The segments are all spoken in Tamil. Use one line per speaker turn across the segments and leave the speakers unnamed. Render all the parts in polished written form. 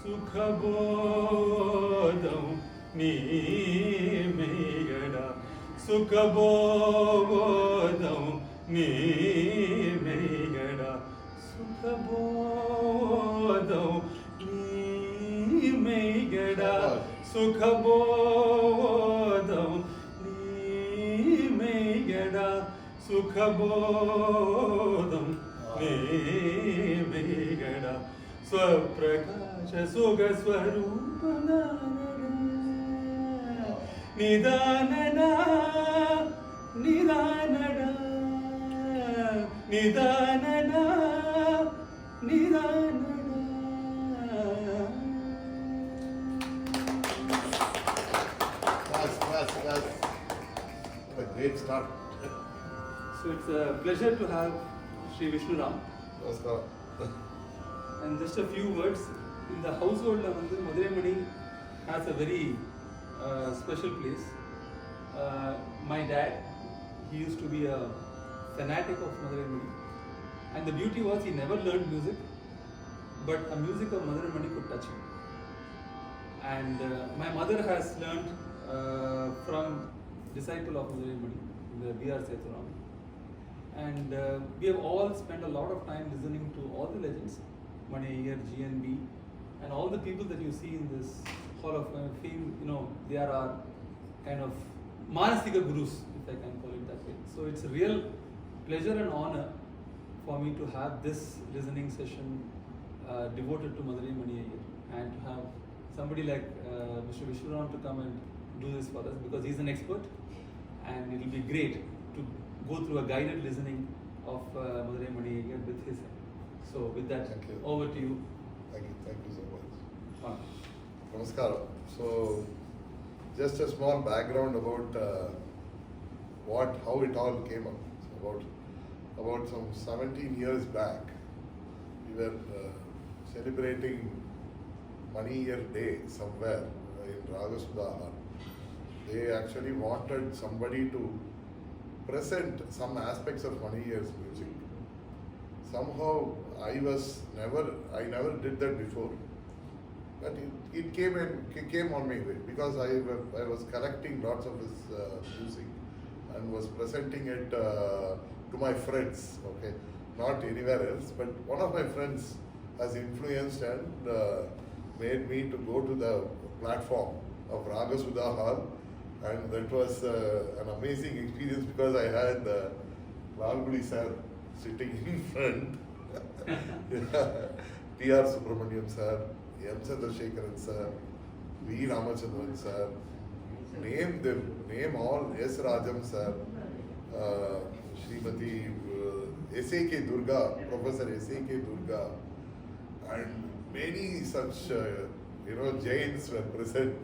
సుఖబోధం నీమేగడా సుఖబోధం నీమేగడా సుఖబోధం నీమేగడా సుఖబోధం నీమేగడా సుఖబోధం నీమేగడా స్వప్రకాశ సుఖ స్వరూప నిదానడా నిదానడా నిదానడా నిదానడా.
That's a great start.
So it's a pleasure to have Sri Vishnu Ram.
Namaskaram.
And just a few words. In the household, Madurai Mani has a very special place. My dad, he used to be a fanatic of Madurai Mani. And the beauty was he never learned music, but a music of Madurai Mani could touch him. And my mother has learned from disciple of Madurai Mani, the B.R. Sethuram. And we have all spent a lot of time listening to all the legends, Mani Iyer, GNB, and all the people that you see in this Hall of Fame, they are our kind of Manasika Gurus, if I can call it that way. So it's a real pleasure and honor for me to have this listening session devoted to Madurai Mani Iyer, and to have somebody like Mr. Vishnuram to come and do this for us, because he's an expert, and it will be great to go through a guided listening of Madurai Mani Iyer with his help. So with that, over to you.
Thank you so much.
Namaskaram.
So, just a small background about how it all came up. So about some 17 years back, we were celebrating Mani Iyer Day somewhere in Ragasudha. They actually wanted somebody to present some aspects of Mani Iyer's music. Somehow I never did that before, but it came on my way, because I was collecting lots of his music and was presenting it to my friends. Okay, not anywhere else, but one of my friends has influenced and made me to go to the platform of Ragasudha Hall, and that was an amazing experience, because I had Lalgudi sir sitting in front, T.R. Subramaniam sir, M. Chandrasekharan sir, V. Ramachandran sir, name all, S. Rajam sir, Srimati S.A.K. Durga, Professor S.A.K. Durga, and many such giants were present,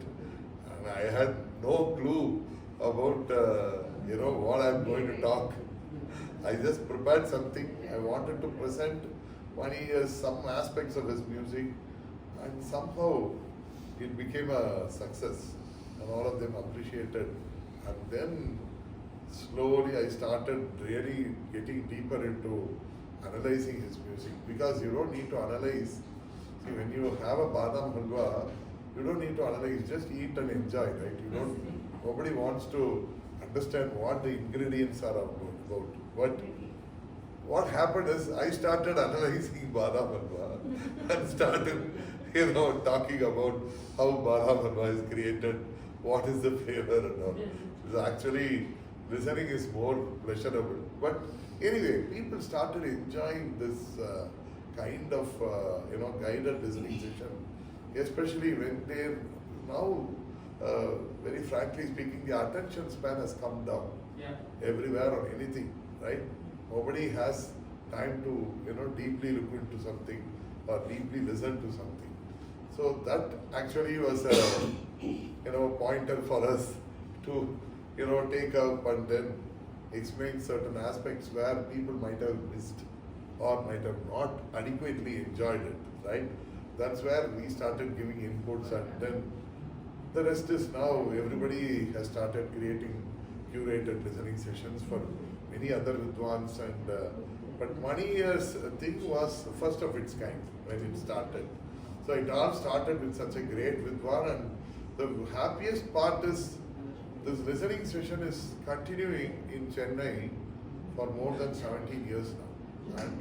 and I had no clue about what I'm going to talk. I just prepared something. I wanted to present Mani Iyer, some aspects of his music, and somehow it became a success, and all of them appreciated. And then slowly I started really getting deeper into analyzing his music, because you don't need to analyze. See, when you have a badam halwa, you don't need to analyze, just eat and enjoy, right? Nobody wants to understand what the ingredients are about. But what happened is I started analyzing badam halwa and started, talking about how badam halwa is created, what is the flavor and all. Actually, listening is more pleasurable. But anyway, people started enjoying this kind of guided listening session, especially when they now, very frankly speaking, the attention span has come down everywhere on anything, right? Nobody has time to deeply look into something or deeply listen to something. So that actually was a pointer for us to take up and then explain certain aspects where people might have missed or might have not adequately enjoyed it, right? That's where we started giving inputs, and then the rest is now everybody has started creating curated listening sessions for many other Vidwans, but Mani Iyer's thing was first of its kind when it started. So it all started with such a great Vidwan, and the happiest part is this listening session is continuing in Chennai for more than 17 years now. And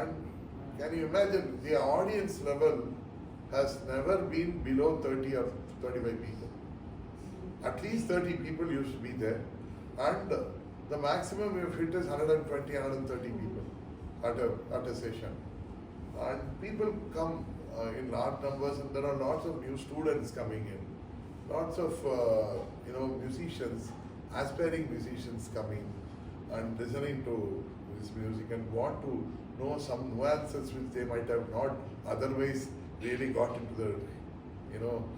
and can you imagine, the audience level has never been below 30 or 35 people. At least 30 people used to be there. And the maximum we have hit is 120, 130 people at a session. And people come in large numbers, and there are lots of new students coming in. Lots of musicians, aspiring musicians coming and listening to this music and want to know some nuances which they might have not otherwise really got into the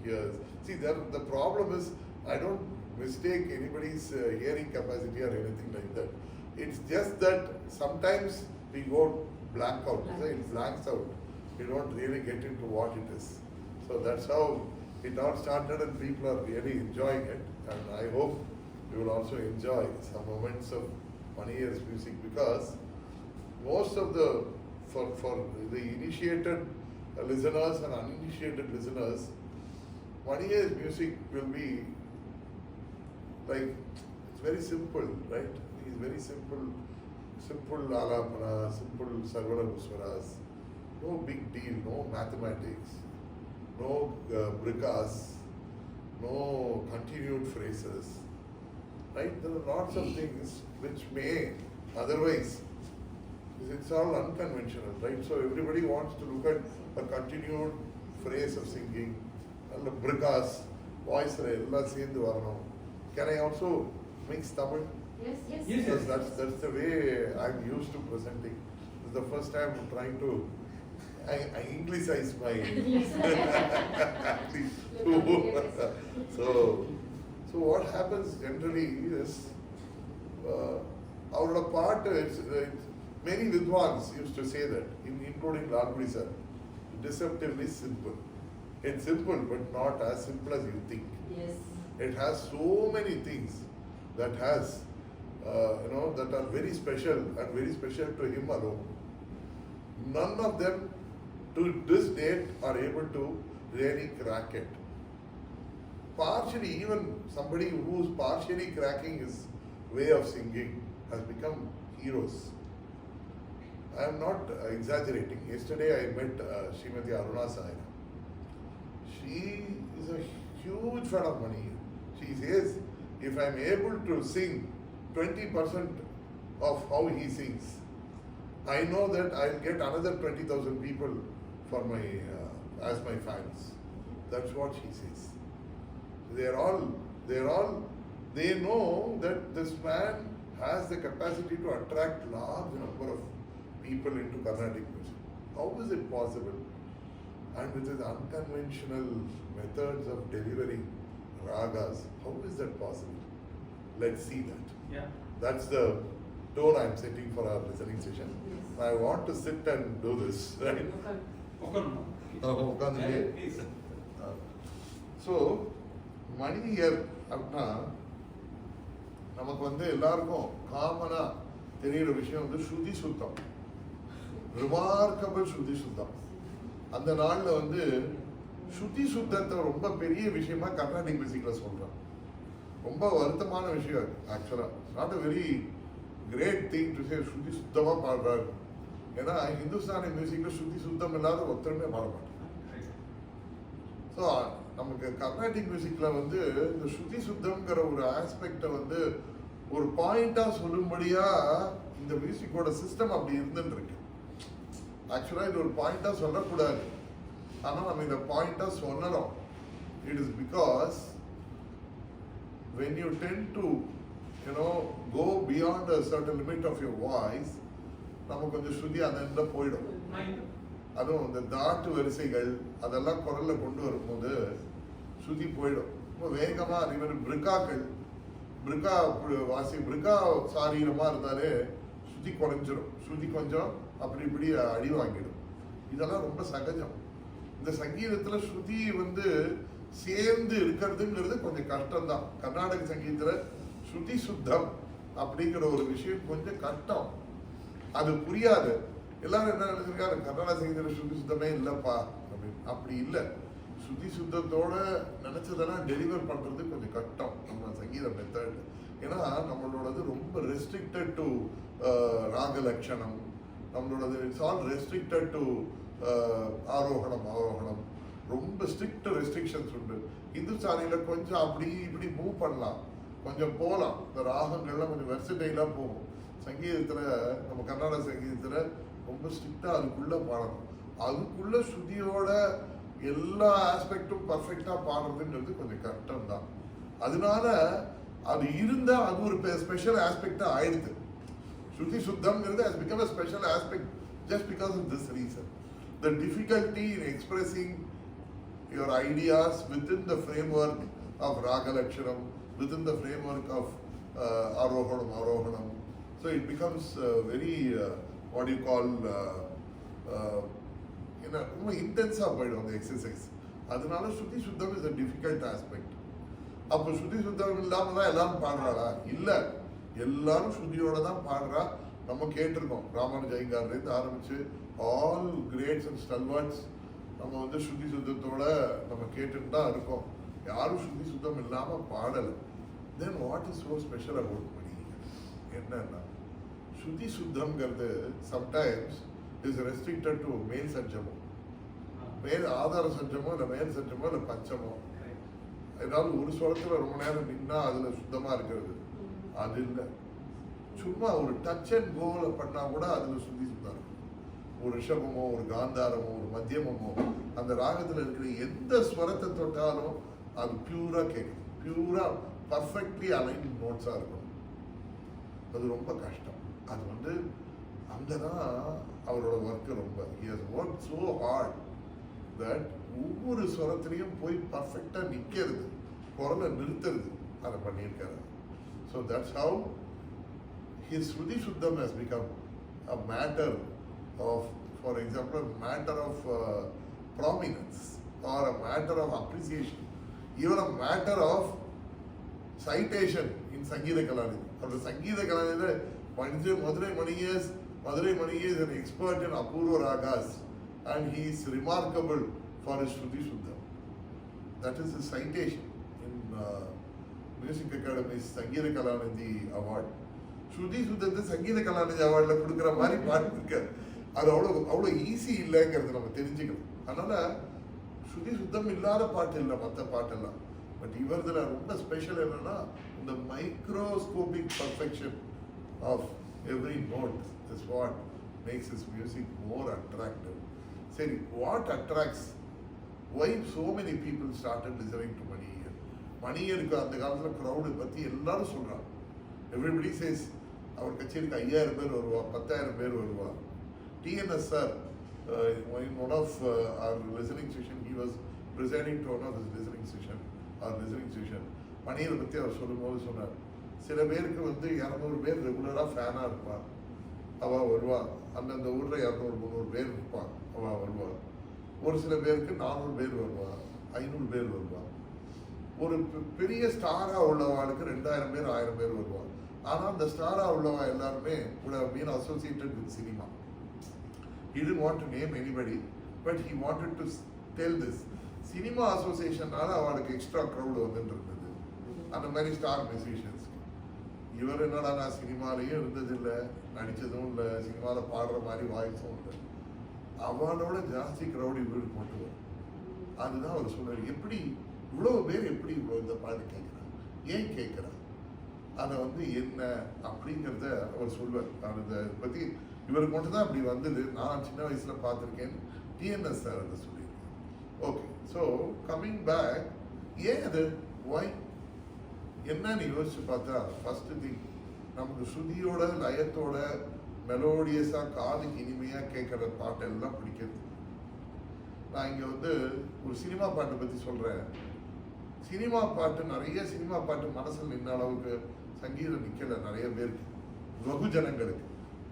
ears. See, the problem is, I don't mistake anybody's hearing capacity or anything like that. It's just that sometimes we go blank out. It blanks out. We don't really get into what it is. So that's how it all started, and people are really enjoying it. And I hope you will also enjoy some moments of Mani Ears music, because most of for the initiated listeners and uninitiated listeners, Mani Ears music will be like, it's very simple, right? It's very simple alapana, simple sarvana guswaras, no big deal, no mathematics, no brikas, no continued phrases, right? There are lots of things which may otherwise, it's all unconventional, right? So everybody wants to look at a continued phrase of singing, and the brikas, voice, ella sendu varanum. Can I also mix Tamil?
Yes.
Because that's the way I'm used to presenting. This is the first time I'm trying to I Englishise my so what happens generally is our part is many Vidwans used to say that, including Lalgudi sir, deceptively simple. It's simple, but not as simple as you think.
Yes.
It has so many things that has that are very special and very special to him alone. None of them to this date are able to really crack it. Partially, even somebody who's partially cracking his way of singing has become heroes. I am not exaggerating. Yesterday I met Srimati Aruna Saira. She is a huge fan of Mani. She says, if I am able to sing 20% of how he sings, I know that I'll get another 20,000 people for my as my fans. That's what she says. They know that this man has the capacity to attract large number of people into Carnatic music. How is it possible? And with his unconventional methods of delivering ragas, how is that possible? Let's see that.
Yeah.
That's the tone I'm setting for our listening session.
Yes.
I want to sit and do this, right?
Please.
So, Mani Ear அப்படின்னா நமக்கு எல்லாருக்கும் காமனா தெரிகிற விஷயம் ஸ்ருதி சுத்தம், ரிமார்க்கபிள் ஸ்ருதி சுத்தம். அந்த நாளில் ஸ்ருதி சுத்தத்தை ரொம்ப பெரிய விஷயமா கர்நாடிக் மியூசிக்ல சொல்றேன். ரொம்ப வருத்தமான விஷயம் ஆக்சுவலாக. Not a very great thing to say shruti சுத்தமாக பாடுறாரு. ஏன்னா ஹிந்துஸ்தானி மியூசிக்ல ஸ்ருதி சுத்தம் இல்லாத ஒருத்தருமே பாட மாட்டாங்க. ஸோ நமக்கு கர்நாடிக் மியூசிக்ல இந்த ஸ்ருதி சுத்தம்ங்கிற ஒரு ஆஸ்பெக்டை ஒரு பாயிண்டா சொல்லும்படியா இந்த மியூசிக்கோட சிஸ்டம் அப்படி இருந்துட்டு இருக்கு. ஆக்சுவலா இது ஒரு பாயிண்டா சொல்லக்கூடாது, ஆனா நம்ம இந்த பாயிண்டா சொல்லணும். It is because when you tend to go beyond a certain limit of your voice, நமக்கு கொஞ்சம் ஸ்ருதி அந்த போயிடும். அதுவும் இந்த தாட்டு வரிசைகள் அதெல்லாம் குரல்ல கொண்டு வரும்போது ஸ்ருதி போயிடும். ரொம்ப வேகமா இவர் பிரிக்கா சாரீரமா இருந்தாலே ஸ்ருதி குறைஞ்சிடும். ஸ்ருதி கொஞ்சம் அப்படி இப்படி அடி வாங்கிடும். இதெல்லாம் ரொம்ப சகஜம். இந்த சங்கீதத்துல ஸ்ருதி சேர்ந்து இருக்கிறதுங்கிறது கொஞ்சம் கஷ்டம்தான். கர்நாடக சங்கீதத்துல ஸ்ருதி சுத்தம் அப்படிங்கிற ஒரு விஷயம் கொஞ்சம் கஷ்டம். அது புரியாது. எல்லாரும் என்ன நினைச்சிருக்காரு, கர்நாடக சங்கீதத்தில் ஸ்ருதி சுத்தமே இல்லைப்பா அப்படின்னு. அப்படி இல்லை. ஸ்ருதி சுத்தத்தோட நினைச்சதெல்லாம் டெலிவர் பண்றது கொஞ்சம் கஷ்டம் நம்ம சங்கீத மெத்தட். ஏன்னா நம்மளோடது ரொம்ப ரெஸ்ட்ரிக்டட் டு ராக லட்சணம், நம்மளோடது it's all restricted to Aarohanam அவரோகணம், ரொம்ப ஸ்ட்ரிக்ட் ரெஸ்ட்ரிக்ஷன்ஸ் உண்டு. இந்துஸ்தானியில் கொஞ்சம் அப்படி இப்படி மூவ் பண்ணலாம், கொஞ்சம் போகலாம், இந்த ராகங்கள்லாம் கொஞ்சம் வெர்சடைலாக போகும். சங்கீதத்தில் நம்ம கர்நாடக சங்கீதத்தில் ரொம்ப ஸ்ட்ரிக்டாக அதுக்குள்ளே பாடணும், அதுக்குள்ளே ஸ்ருதியோட எல்லா ஆஸ்பெக்டும் பர்ஃபெக்டாக பாடுறதுங்கிறது கொஞ்சம் கஷ்டம் தான். அதனால அது இருந்தால் அது ஒரு ஸ்பெஷல் ஆஸ்பெக்டாக ஆயிடுது. ஸ்ருதி சுத்தம்ங்கிறது has become a special aspect just because of this reason. The difficulty in expressing your ideas within the framework of Raga Lakshanam, within the framework of Arohanam. So it becomes very, what do you call, ரொம்ப இன்டென்ஸாக போயிடும் அந்த எக்ஸசைஸ். அதனால ஸ்ருதி சுத்தம் இஸ் அ டிஃபிகல்ட் ஆஸ்பெக்ட். அப்போ ஸ்ருதி சுத்தம் இல்லாமல் தான் எல்லாரும் பாடுறாளா? இல்லை, எல்லாரும் ஸ்ருதியோட தான் பாடுறா. நம்ம கேட்டிருக்கோம், ராமானுஜ ஐயங்கார்லேருந்து ஆரம்பிச்சு ஆல் கிரேட்ஸ் அண்ட் ஸ்டல்வர்ட்ஸ் நம்ம வந்து ஸ்ருதி சுத்தத்தோட நம்ம கேட்டுட்டு தான் இருக்கோம். யாரும் ஸ்ருதி சுத்தம் இல்லாமல் பாடலை. Then what is so special about Mani என்னன்னா, ஸ்ருதி சுத்தம்ங்கிறது சம்டைம்ஸ் இஸ் ரெஸ்ட்ரிக்டட் டு மேல் சஞ்சமோ, மேல் ஆதார சஞ்சமோ இல்லை மேல் சஞ்சமோ இல்லை பஞ்சமோ. ஏதாவது ஒரு ஸ்வரத்தில் ரொம்ப நேரம் நின்னா அதில் சுத்தமாக இருக்கிறது அது இல்லை. சும்மா ஒரு டச் அண்ட் கோவில் பண்ணால் கூட அதில் ஸ்ருதி சுத்தம் இருக்கும். ஒரு ரிஷபமோ ஒரு காந்தாரமோ ஒரு மத்தியமோ அந்த ராகத்தில் இருக்கிற எந்த ஸ்வரத்தை தொட்டாலும் அது பியூராக கேட்கும், பியூராக பர்ஃபெக்ட்லி அலைன் நோட்ஸாக இருக்கும். அது ரொம்ப கஷ்டம். அது வந்து அங்கே தான் அவரோட ஒர்க்கு ரொம்ப he has worked so hard that ஒவ்வொரு ஸ்வரத்திலையும் போய் பர்ஃபெக்டாக நிற்கிறது, குரலை நிறுத்துறது, அதை பண்ணியிருக்காரு. So that's how his Shruti Shuddham has become a matter of, for example, a matter of prominence or a matter of appreciation, even a matter of citation in Sangeeta Kalanidhi. Or the Sangeeta Kalanidhi, Madurai Mani is an expert in Apurva Ragas and he is remarkable for his Shruti Shuddham. That is his citation in Music Academy's Sangeeta Kalanidhi Award. ஸ்ருதி சுத்தத்தை சங்கீத கலாநிதி அவார்டில் கொடுக்குற மாதிரி பாட்டு இருக்காது. அது அவ்வளோ ஈஸி இல்லைங்கிறது நம்ம தெரிஞ்சுக்கணும். அதனால் ஸ்ருதி சுத்தம் இல்லாத பாட்டு இல்லை மற்ற பாட்டெல்லாம். பட் இவர்தில் ரொம்ப ஸ்பெஷல் என்னன்னா இந்த microscopic perfection of every note is what makes is music more attractive. சரி, what attracts, why so many people started listening to Maniyar? மணியருக்கு அந்த காலத்தில் க்ரௌடு பற்றி எல்லாரும் சொல்கிறாங்க. எவ்ரிபடி சேஸ் அவர் கச்சேரிக்கு 5000 பேர் வருவா, 10,000 பேர் வருவா. TNS sir in one of our listening session, he was presenting to one of his listening session. மணியரை பற்றி அவர் சொல்லும்போது சொன்னார், சில பேருக்கு வந்து 200 பேர் ரெகுலராக ஃபேனாக இருப்பான், அவள் வருவா. அந்தந்த ஊரில் 200-300 பேர் இருப்பான், அவள் வருவா. ஒரு சில பேருக்கு 400 பேர் வருவா, 500 பேர் வருவா. ஒரு பெரிய ஸ்டாராக உள்ளவாளுக்கு 2000 பேர் 1000 பேர் வருவாங்க. ஆனால் அந்த ஸ்டாராக உள்ளவா எல்லாருமே would have been associated with cinema. He didn't want to name anybody, but he wanted to tell this. Cinema அசோசியேஷனால அவளுக்கு எக்ஸ்ட்ரா க்ரௌடு வந்துட்டு இருந்தது அந்த மாதிரி ஸ்டார் மியூசிஷியன்ஸ்க்கு. இவர் என்னடா, நான் சினிமாலையும் இருந்ததில்லை, நடித்ததும் இல்லை, சினிமாவில் பாடுற மாதிரி வாய்ஸும் இல்லை, அவளோட ஜாஸ்தி க்ரௌடு இவருக்கு கொண்டு வரும். அதுதான் அவர் சொல்றாரு, எப்படி இவ்வளோ பேர் எப்படி இவ்வளோ இந்த பாட்டு கேட்குறாங்க, ஏன் கேட்குறாங்க, அதை வந்து என்ன அப்படிங்கிறத அவர் சொல்வார். அதை பற்றி இவருக்கு மட்டும் தான் அப்படி வந்தது, நான் சின்ன வயசில் பார்த்துருக்கேன், TNS சார் அதை சொல்லியிருக்கேன். ஓகே, ஸோ கம்மிங் பேக், ஏன் அது ஒய் என்னன்னு யோசிச்சு பார்த்தா, ஃபர்ஸ்ட் திங் நமக்கு ஸ்ருதியோட லயத்தோட மெலோடியஸாக காதுக்கு இனிமையாக கேட்குற பாட்டெல்லாம் பிடிக்கிறது. நான் இங்கே வந்து ஒரு சினிமா பாட்டை பற்றி சொல்கிறேன். சினிமா பாட்டு, நிறைய சினிமா பாட்டு மனசில் நின்ன அளவுக்கு சங்கீதம் நிற்கலை நிறைய பேருக்கு, வெகுஜனங்களுக்கு.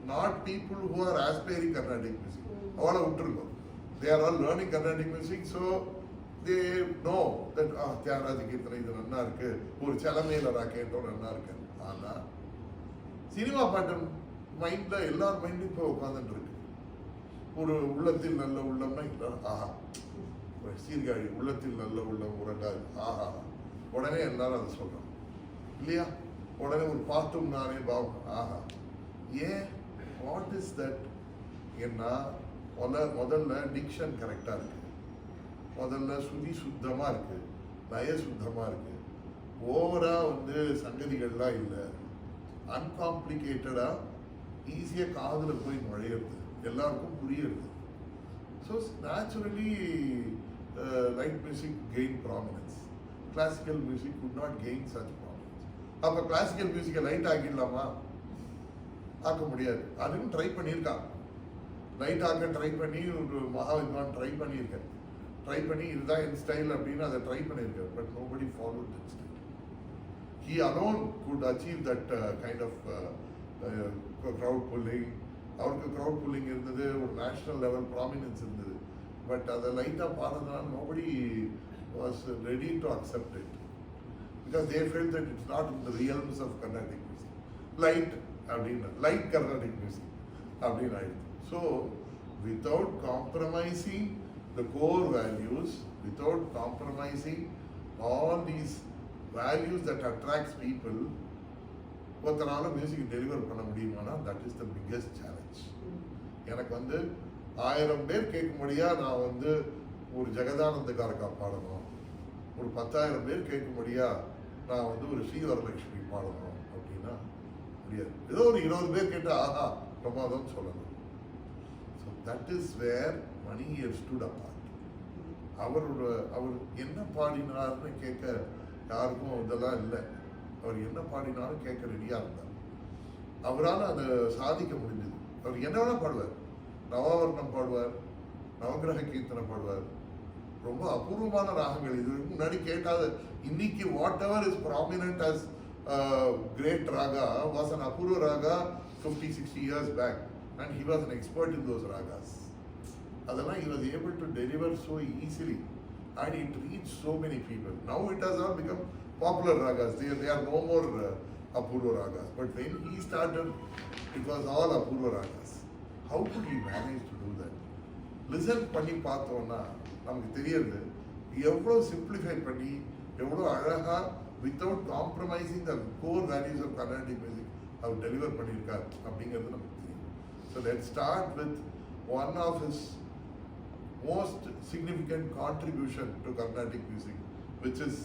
Not people who are aspiring Carnatic music, அவளை விட்டுருக்கோம். They are all learning Carnatic music, so they know that Tyagaraja keerthanai இது நல்லா இருக்கு, ஒரு செலமேலரா கேட்டோம் நல்லா இருக்கு. ஆனால் சினிமா பாட்டு மைண்டில் எல்லார் மைண்ட்லையும் இப்போ உட்காந்துட்டு இருக்கு. ஒரு உள்ளத்தில் நல்ல உள்ளம்னா எல்லாரும் ஆஹா, சீர்காழி உள்ளத்தில் நல்ல உள்ளம் உறங்காது ஆஹா, உடனே எல்லாரும் அதை சொல்றோம் இல்லையா? உடனே ஒரு பாட்டும் நானே பாவம் ஆஹா. ஏன்? What is that? ஏன்னா முதல்ல டிக்ஷன் கரெக்டா இருக்கு, முதல்ல சுதி சுத்தமா இருக்கு, லய சுத்தமா இருக்கு, ஓவரா சங்கதிகள்லாம் இல்லை, அன்காம்ப்ளிகேட்டடா ஈஸியாக காதில் போய் நுழையிறது, எல்லாருக்கும் புரியுறது. So naturally light music gain prominence, classical music could not gain such prominence. அப்போ கிளாசிக்கல் மியூசிக்கை லைட் ஆக்கிடலாமா? ஆக்க முடியாது. அதுவும் ட்ரை பண்ணியிருக்கான், லைட் ஆக்க ட்ரை பண்ணி ஒரு மகாவித்வான் ட்ரை பண்ணியிருக்கேன், ட்ரை பண்ணி இதுதான் என் ஸ்டைல் அப்படின்னு அதை ட்ரை பண்ணியிருக்காரு. But nobody followed that style. He alone could achieve that kind of crowd pulling. அவருக்கு க்ரௌட் புல்லிங் இருந்தது, ஒரு நேஷ்னல் லெவல் ப்ராமினன்ஸ் இருந்தது. பட் அதை லைட்டாக பார்த்ததுனால nobody was ready to accept it, because they felt that it's not in the realms of Carnatic music. Light அப்படின்னு லைட் கர்நாடிக் மியூசிக் அப்படின்னு ஆயிடுது. So without compromising the core values, without compromising all these values that attracts people, ஒருத்தனால மியூசிக் டெலிவர் பண்ண முடியுமானா that is the biggest challenge. எனக்கு 1000 பேர் கேட்கும்படியா நான் ஒரு ஜெகதானந்த காரகா பாடணும், ஒரு 10,000 பேர் கேட்கும்படியா நான் ஒரு ஸ்ரீவரலட்சுமி பாடணும் அப்படின்னா முடியாது. ஏதோ ஒரு 20 பேர் கேட்டால் ஆஹா பிரமாதம் சொல்லணும். So that is where Mani Iyer stood apart. அவர் என்ன பாடினார்னு கேட்க யாருக்கும் இதெல்லாம் இல்லை. அவர் என்ன பாடினாலும் கேட்க ரெடியாக இருந்தார். அவரால் அதை சாதிக்க முடிஞ்சது. அவர் என்ன வேணால் பாடுவார், நவாவர்ணம் பாடுவார், நவகிரக கீர்த்தனை பாடுவார், ரொம்ப அபூர்வமான ராகங்கள். இது முன்னாடி கேட்டாத இன்னைக்கு whatever is prominent as great raga was an apoorva raga 50-60 years back and he was an expert in those ragas. அதெல்லாம் he was able to deliver so easily and it reached so many people. Now it has all become popular ragas. They are no more Apurva ragas. But when he started, it was all Apurva ragas. How could he manage to do that? Listen பண்ணி பார்த்தோம்னா நமக்கு தெரியுது எவ்வளோ சிம்பிளிஃபை பண்ணி எவ்வளோ அழகாக without compromising the core values of Carnatic music அவர் டெலிவர் பண்ணியிருக்கார் அப்படிங்கிறது நமக்கு தெரியும். So let start with one of his most significant contribution to Carnatic music, which is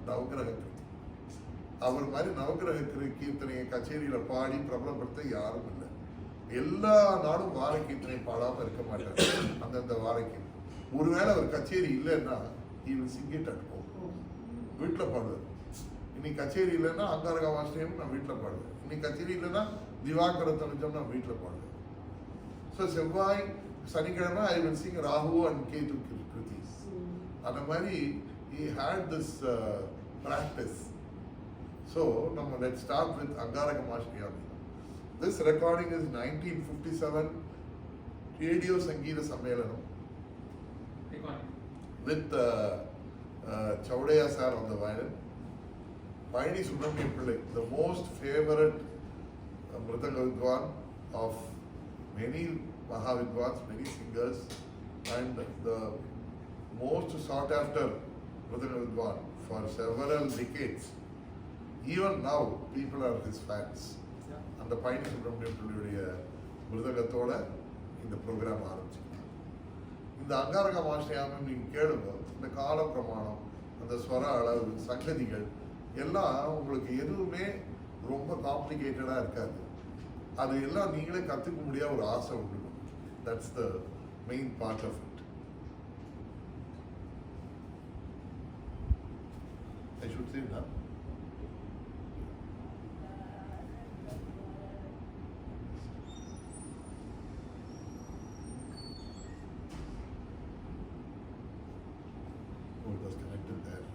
Navagraha Kirti. அவர் மாதிரி நவகிரக கீர்த்தனையை கச்சேரியில் பாடி பிரபலப்படுத்த யாரும் இல்லை. எல்லா நாளும் வார கீர்த்தனை பாடாமல் இருக்க மாட்டார். அந்தந்த வார கீர்த்தனை ஒருவேளை அவர் கச்சேரி இல்லைன்னா he will sing it at home. வீட்டில் பாடுவார். இன்னைக்கு கச்சேரி இல்லைன்னா அங்காரகா வாஷ்யம் நான் வீட்டில் பாடுவேன். இன்னைக்கு கச்சேரி இல்லைன்னா திவாகர தனிஜம் நான் வீட்டில் பாடுவேன். ஸோ செவ்வாய் சனிக்கிழமை I will sing Rahu and Ketu kritis. அந்த மாதிரி he had this practice. So நம்ம let's start with Angaraka Mashniyami. This recording is 1957 Radio Sangeeta Sammelanam with Chaudhaya sir on the violin, Payani Subramanian Pillai, the most favorite Mridanga Vidwan of many Mahavidwans, many singers, and the most sought after Mridanga Vidwan for several decades. Even now, people are his fans. And the Payani Subramanian Pillai மிருதங்கத்தோட இந்த ப்ரோக்ராம் ஆரம்பிச்சிருக்காங்க. இந்த அங்காரக மாஷ்டயாமம் நீங்கள் கேளுங்க, இந்த கால பிரமாணம், அந்த ஸ்வர அளவு, சங்கதிகள் எல்லாம் உங்களுக்கு எதுவுமே ரொம்ப காம்ப்ளிகேட்டடாக இருக்காது. அது எல்லாம் நீங்களே கற்றுக்க முடியாத ஒரு ஆசை உண்டு. That's the main part of it. I should say that. Oh, it was connected there.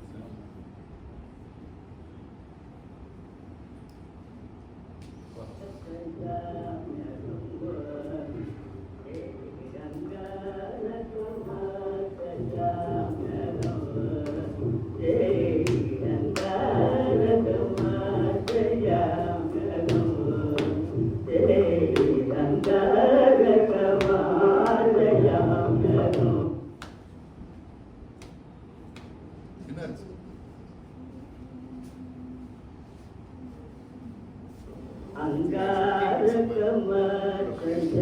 Hey, Baba,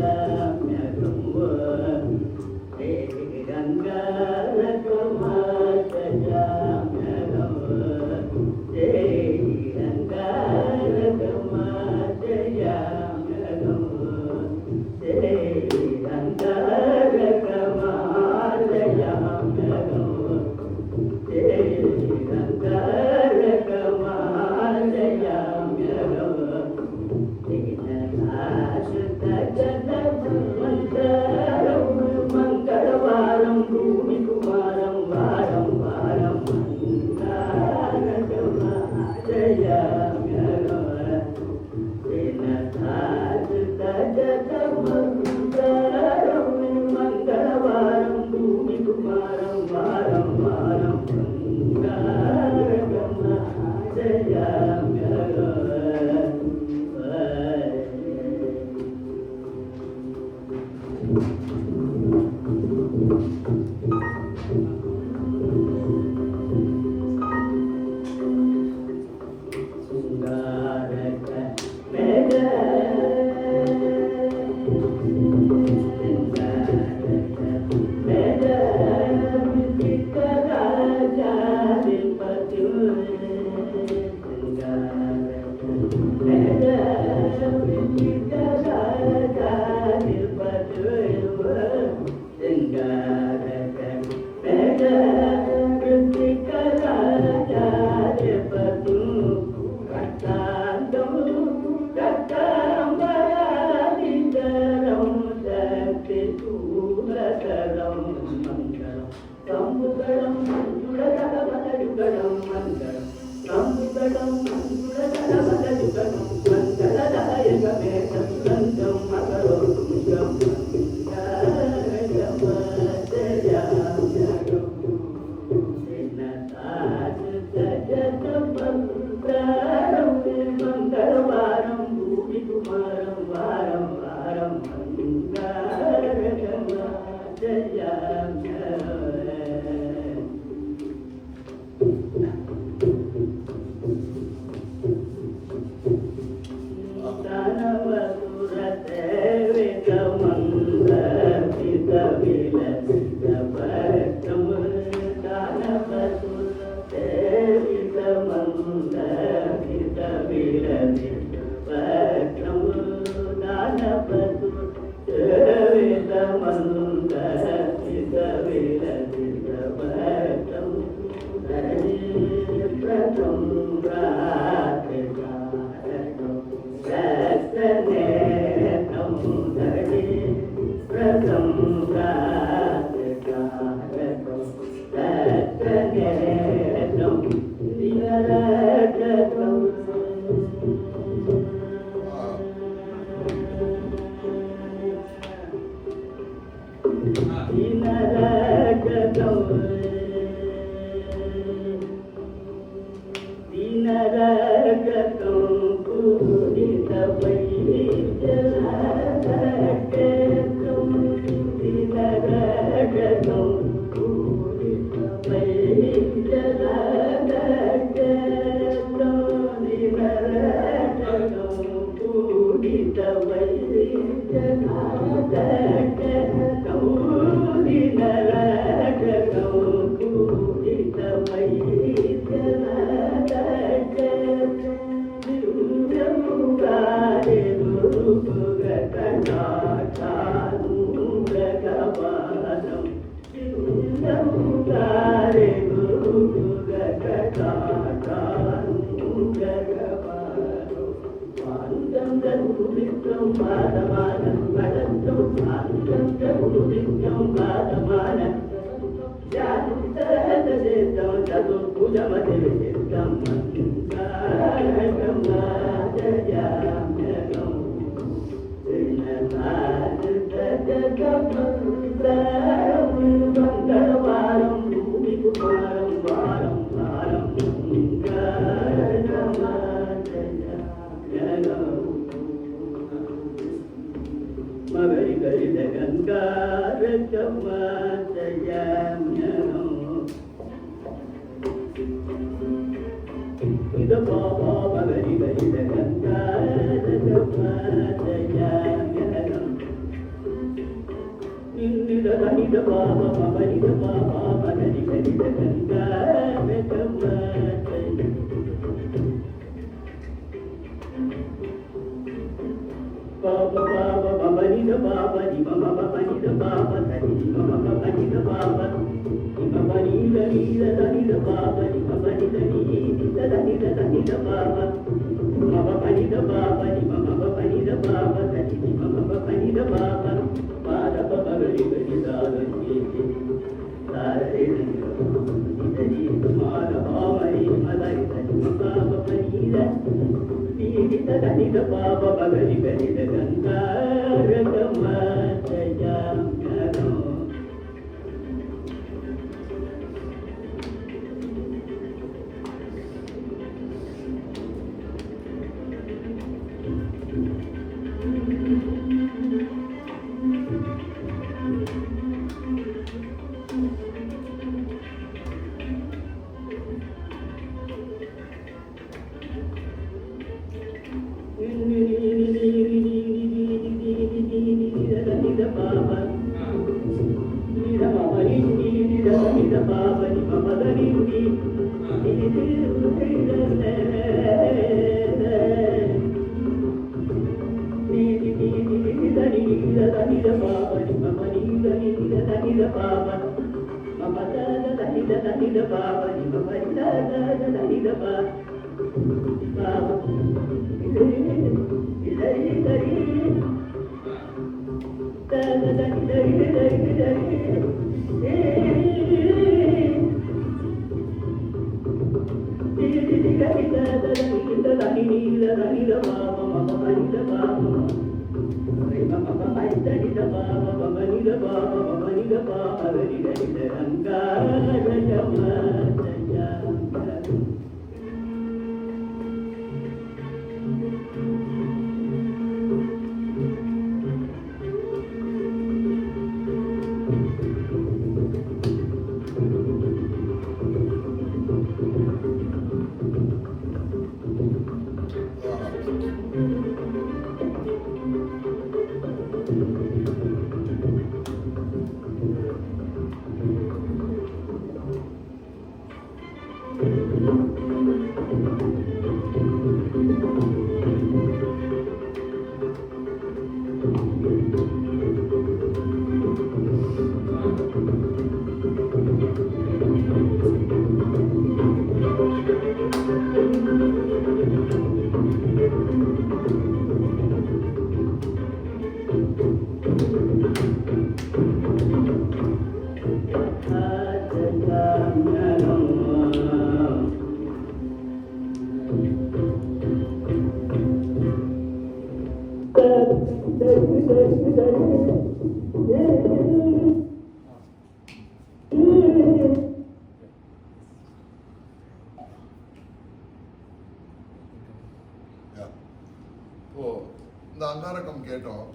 இந்த அங்காரகம் கேட்டோம்.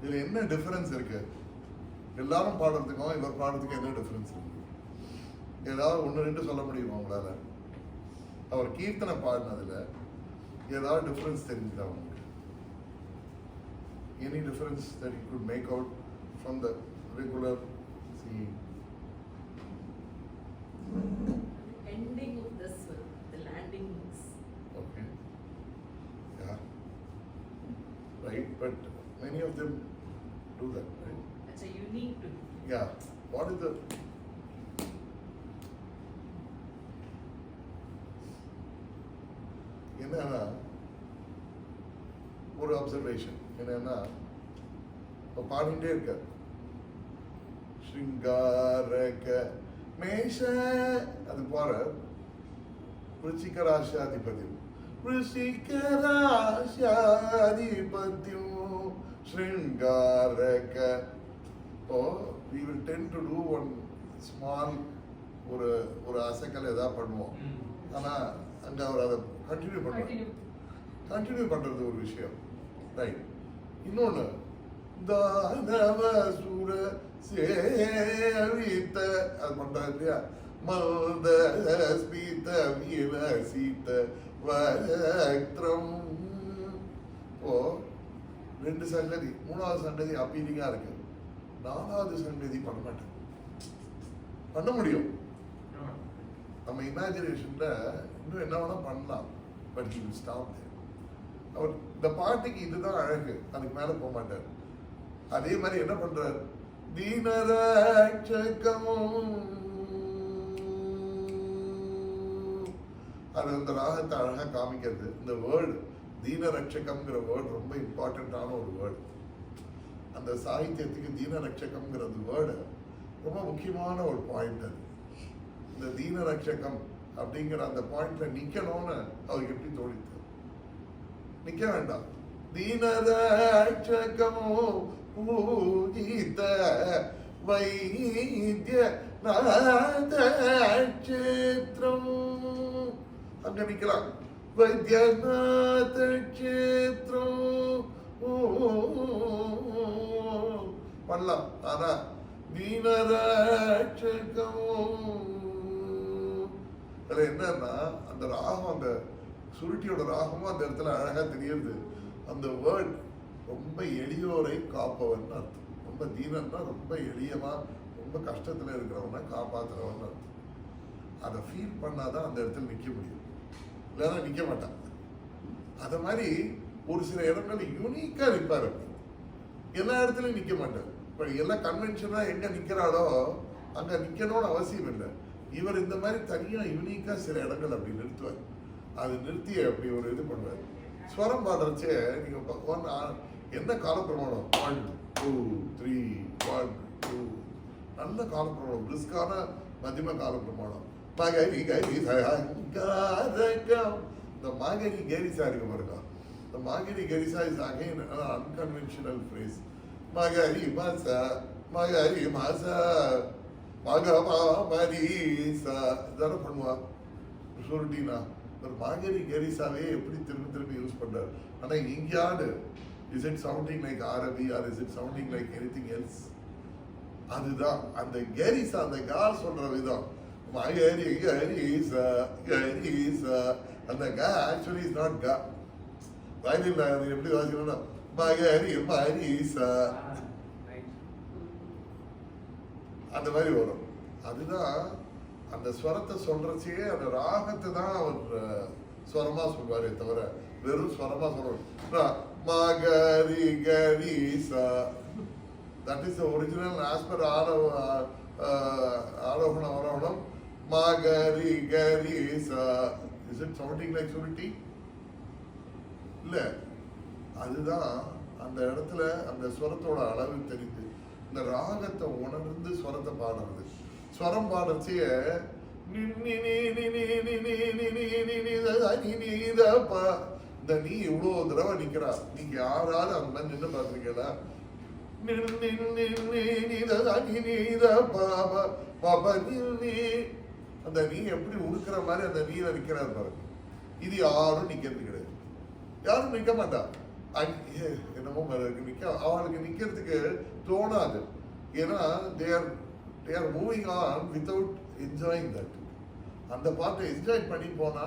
இதுல என்ன டிஃபரன்ஸ் இருக்கு? எல்லாரும் பாடுறதுக்கும் இவர் பாடுறதுக்கும் என்ன டிஃபரன்ஸ் இருக்கு? ஏதாவது ஒன்று ரெண்டு சொல்ல முடியுமா உங்களால? அவர் கீர்த்தனை பாடினதுல ஏதாவது டிஃபரன்ஸ் தெரிஞ்சுதா உங்களுக்கு? Any difference that you could make out from the regular singing?
Ending of this one, the landings.
Okay. Yeah. Right, but many of them do that, right?
That's a unique to.
Yeah. What is the என்னன்னா ஒரு அப்சர்வேஷன் என்னன்னா இப்போ பாடிட்டே இருக்கார் ஸ்ருங்காரக மேஷ அது போற ருச்சிகராசாதிபதியம் ருச்சிகராசாதிபதியம் ஸ்ருங்காரக. ஓ we will tend to do one small ஒரு அசைக்கல் ஏதாவது பண்ணுவோம். ஆனா அங்க அவர் அதை கண்டினியூ பண்றது ஒரு விஷயம், ரைட். இன்னொன்னு தானவசூர சேவித்த அது பண்றாரு இல்லையா, மல்த ஸ்பீத விலசித்த வக்திரம். ஓ ரெண்டு சங்கதி, மூணாவது சங்கதி அப்பீலிங்கா இருக்கு. நாலாவது சங்கதி பண்ண மாட்டேன். பண்ண முடியும், நம்ம இமேஜினேஷன்ல இன்னும் என்ன வேணா பண்ணலாம், but he will stop there. அவர் இந்த பாட்டுக்கு இதுதான் அழகு, அதுக்கு மேல போக மாட்டார். அதே மாதிரி என்ன பண்றார், தீனரட்சகமும் அது அந்த ராகத்தை அழகா காமிக்கிறது. இந்த வேர்டு தீனரட்சகம்ங்கிற வேர்டு ரொம்ப இம்பார்ட்டண்ட்டான ஒரு வேர்டு. அந்த சாகித்யத்துக்கு தீனரட்சகம்ங்கிறது வேர்டு ரொம்ப முக்கியமான ஒரு பாயிண்ட். அது இந்த தீனரட்சகம் அப்படிங்கிற அந்த பாயிண்ட்ல நிக்கணும்னு அவருக்கு எப்படி தோணித்து. நிக்க வேண்டாம், தீனரட்சகமோ பூஜித வைத்திய நாதக்ஷேத்ரம், அங்க நிக்கலாம். வைத்தியநாத க்ஷேத்ரம் பண்ணலாம். ஆனா தீனரட்சகம் அதுல என்னன்னா அந்த ராகம், அந்த சுருட்டியோட ராகமும் அந்த இடத்துல அழகா தெரியுது. அந்த வேர்ட் ரொம்ப எளியோரை காப்பவன் அர்த்தம். ரொம்ப தீனன்னா ரொம்ப எளியமா, ரொம்ப கஷ்டத்துல இருக்கிறவன காப்பாத்துறவன் அர்த்தம். அதை ஃபீல் பண்ணாதான் அந்த இடத்துல நிக்க முடியும், இல்லைன்னா நிக்க மாட்டான். அத மாதிரி ஒரு சில இடங்கள்ல யூனிக்கா நிற்பார். அப்படி எல்லா இடத்துலயும் நிக்க மாட்டார். இப்ப எல்லாம் கன்வென்ஷனா எங்க நிக்கிறாளோ அங்க நிக்கணும்னு அவசியம் இல்லை. இவர் இந்த மாதிரி தனியா யூனிக்கா சில இடங்கள் அப்படி நிறுத்துவார். அது நிறுத்தி அப்படி ஒரு இது பண்ணுவார். ஸ்வரம் பாடுறச்சே நீங்க என்ன காலப்பிரமாணம், 1 2 3 1 2 நல்ல காலப்பிரமாணம், பிரிஸ்கான மத்தியம காலப்பிரமாணம். மகரி கரி சங்காரகம், இந்த மாகரி கரிசா இருக்கு பாருங்க. இந்த மாகரி கரிசா இஸ் அகைன் அன்கன்வென்ஷனல் ஃப்ரேஸ். மகரி மசா மகரி மசா மகமா மரீசா இதான பண்ணுவா சுருட்டினா. ஒரு மாகரி கரிசாவே எப்படி திரும்ப திரும்ப யூஸ் பண்றாரு. ஆனா இங்கேயாவது is it sounding like Arabhi or is it sounding like anything else? அதுதான் அந்த கரிசா, அந்த கா சொல்ற விதம். மகரி கரிசா கரிசா, அந்த கா ஆக்சுவலி இஸ் நாட் கா. வயலில் அது எப்படி வாசிக்கணும்னா மகரி மரீசா அந்த மாதிரி வரும். அதுதான் அந்த ஸ்வரத்தை சொல்றச்சே அந்த ராகத்தை தான் அவர் ஸ்வரமா சொல்வாரே தவிர வெறும் ஸ்வரமா சொல்ற மகரி கரிசா. That is the original as per arohanam avarohanam. மகரி கரிசா is it sounding like Surutti? இல்ல, அதுதான் அந்த இடத்துல அந்த ஸ்வரத்தோட அளவு தெரிந்து இந்த ராகத்தை உணர்ந்து ஸ்வரத்தை பாடுறது. ஸ்வரம் பாடுறச்சே இந்த நீ இவ்வளவு தடவை நிக்கிறா. நீங்க யாராவது அந்த மாதிரி நின்று பாத்துருக்கீங்களா? அந்த நீ எப்படி உடுக்கிற மாதிரி அந்த நீரை நிக்கிறாரு பாருங்க. இது யாரும் நிக்கிறது கிடையாது, யாரும் நிக்க மாட்டா. என்னமோ நிக்க அவளுக்கு நிக்கிறதுக்கு தோணாது. ஏன்னா they are moving on without enjoying that. அந்த பாட்டை என்ஜாய் பண்ணி போனா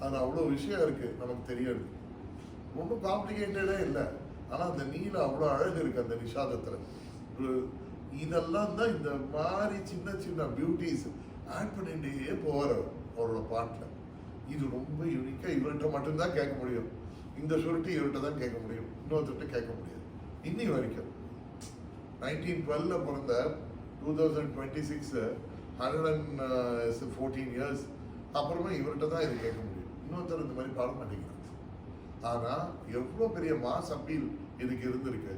அது அவ்வளோ விஷயம் இருக்கு நமக்கு தெரியாது. ஒன்றும் காம்ப்ளிகேட்டடே இல்லை. ஆனா அந்த நீல அவ்வளோ அழகு இருக்கு அந்த நிஷாதத்துல. இதெல்லாம் தான் இந்த மாதிரி சின்ன சின்ன பியூட்டிஸ் ஆட் பண்ணிட்டே போவார் அவரோட பாட்டுல. இது ரொம்ப யூனிக்கா இவர்கிட்ட மட்டும்தான் கேட்க முடியும். இந்த சுருட்டி இவர்கிட்ட தான் கேட்க முடியும், இன்னொருத்தர்கிட்ட கேட்க முடியாது. இன்னி வரைக்கும் 1912 பிறந்த 2026 114 இயர்ஸ் அப்புறமா இவர்கிட்ட தான் இது கேட்க முடியும். இன்னொருத்தர் இந்த மாதிரி பாட மாட்டேங்கிறாங்க. ஆனா எவ்வளோ பெரிய மாஸ் அப்பீல் இதுக்கு இருந்திருக்கு.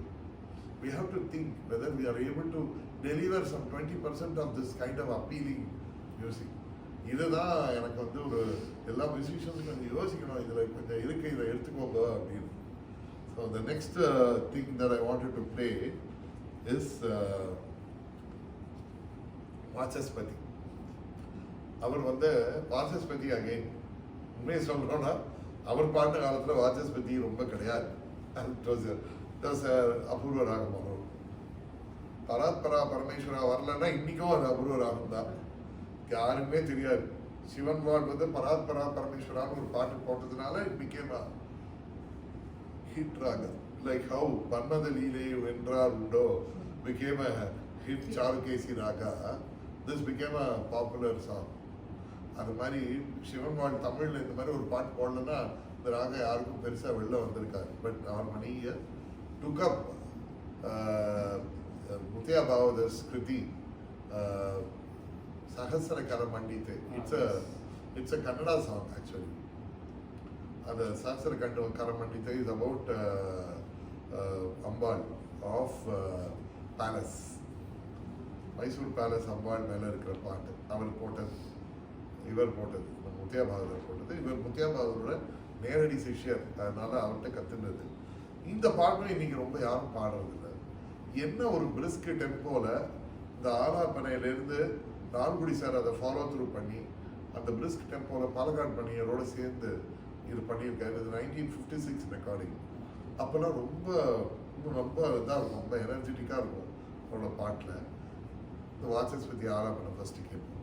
We have to think whether we are able to deliver some 20% of this kind of appealing music. இதுதான் எனக்கு வந்து ஒரு எல்லா மியூசிஷியன்ஸும் கொஞ்சம் யோசிக்கணும். இதில் கொஞ்சம் இருக்கு, இதை எடுத்துக்கோங்க அப்படின்னு. So the next thing that I wanted to play is வாசஸ்பதி. அவர் வந்து வாசஸ்பதி அகைன் உண்மையை சொல்றோம்னா அவர் பாட்டு காலத்தில் வாசஸ்பதி ரொம்ப கிடையாது. அபூர்வ ராகம். அவர் பராத்பரா பரமேஸ்வரா வரலன்னா இன்னைக்கும் அது அபூர்வ ராகம் தான். யாருமே தெரியாது. சிவன் பாட் வந்து பராத்பரா பரமேஸ்வரான்னு ஒரு பாட்டு போட்டதுனால இட் பிகேம் ஹிட் ராகம். லைக் ஹவு பன்மத லீலை வென்றார் உண்டோ became a hit, Charukesi Raga. This became a popular song. அது மாதிரி சிவன் வாழ் தமிழில் இந்த மாதிரி ஒரு பாட்டு போடலன்னா இந்த ராகம் யாருக்கும் பெருசாக வெளில வந்திருக்காரு. பட் அவர் Mani took up Muthiah Bhagavathar's kriti Sahasrakara Mandithu. It's a Kannada song actually. அந்த Sahasrakara Mandithu is about Ambal of palace, Mysore palace Ambal மேலே இருக்கிற பாட்டு அவர் போட்டது, இவர் போட்டது, முத்தியா பாகவதர் போட்டது. இவர் முத்தியா பாகவதரோட நேரடி சிஷ்யர், அதனால அவர்கிட்ட கத்துனது. இந்த பாட்டு இன்னைக்கு ரொம்ப யாரும் பாடுறதில்லை. என்ன ஒரு பிரிஸ்க் டெம்போல இந்த ஆலாப்பனையிலேருந்து லால்குடி சார் அதை ஃபாலோ த்ரூ பண்ணி அந்த பிரிஸ்க் டெம்போல பாலக்காடு பணியரோட சேர்ந்து இது பண்ணியிருக்காரு. இது 1956 ரெக்கார்டிங். அப்போல்லாம் ரொம்ப ரொம்ப இதாக இருக்கும், ரொம்ப எனர்ஜெட்டிக்காக இருக்கும் அவரோட பாட்டில். இந்த வாட்சஸ் பற்றி ஆலாப்பனை ஃபர்ஸ்ட் கேட்போம்.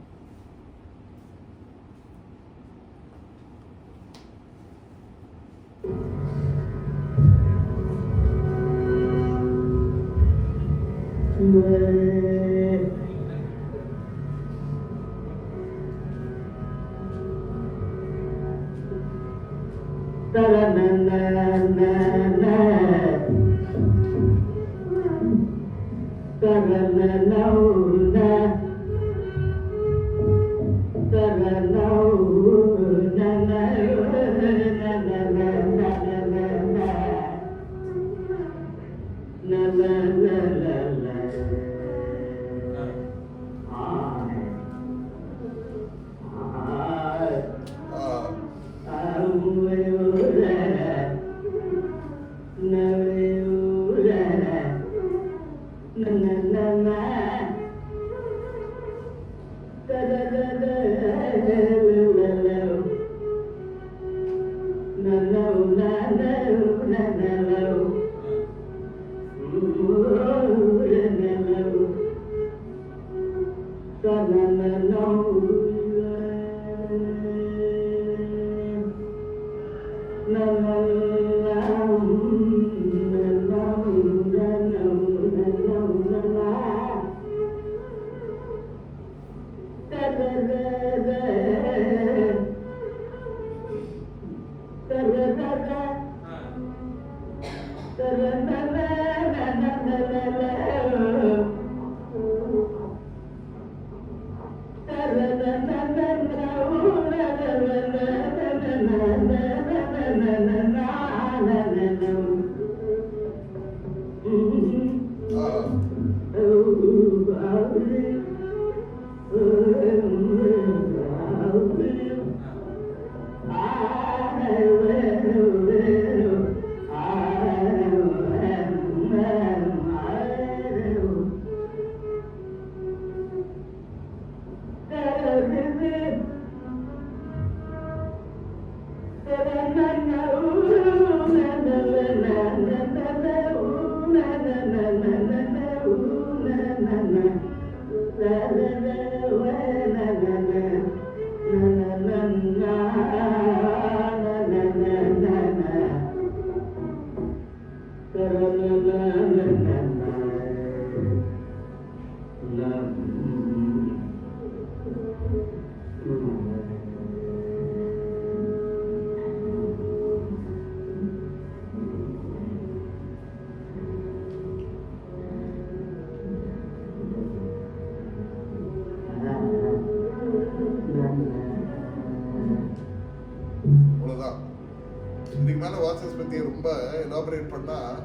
இதுக்கு மேலே வாட்சஸ் பற்றி ரொம்ப எலாபரேட் பண்ணால்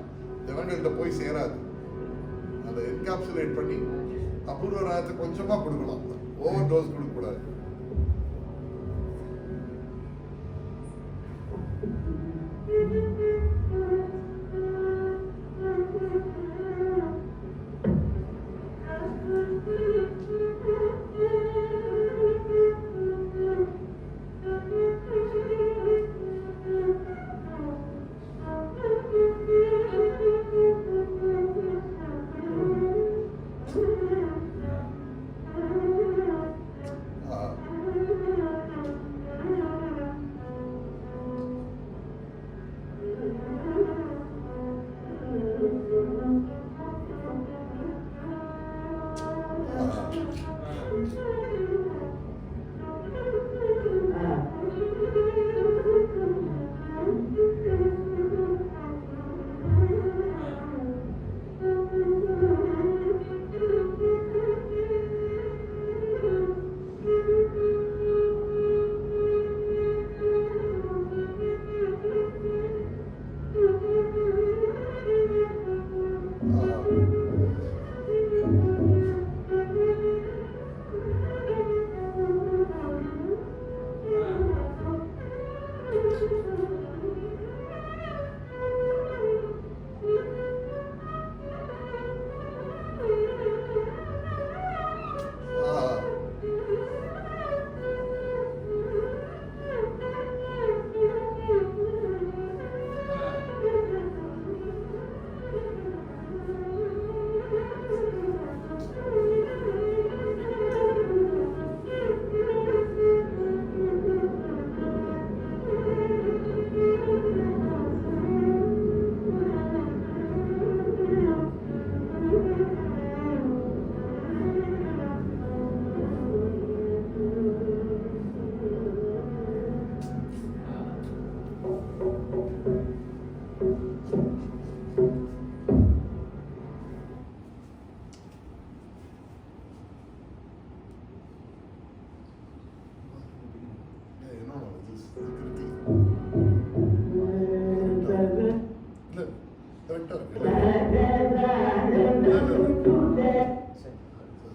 ஜனங்கள்கிட்ட போய் சேராது. அதை என்கேப்சுலேட் பண்ணி அபூர்வ ராகத்தை கொஞ்சமாக கொடுக்கலாம், ஓவர் டோஸ் கொடுக்கக்கூடாது.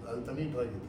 அது தனி ட்ராக் இது.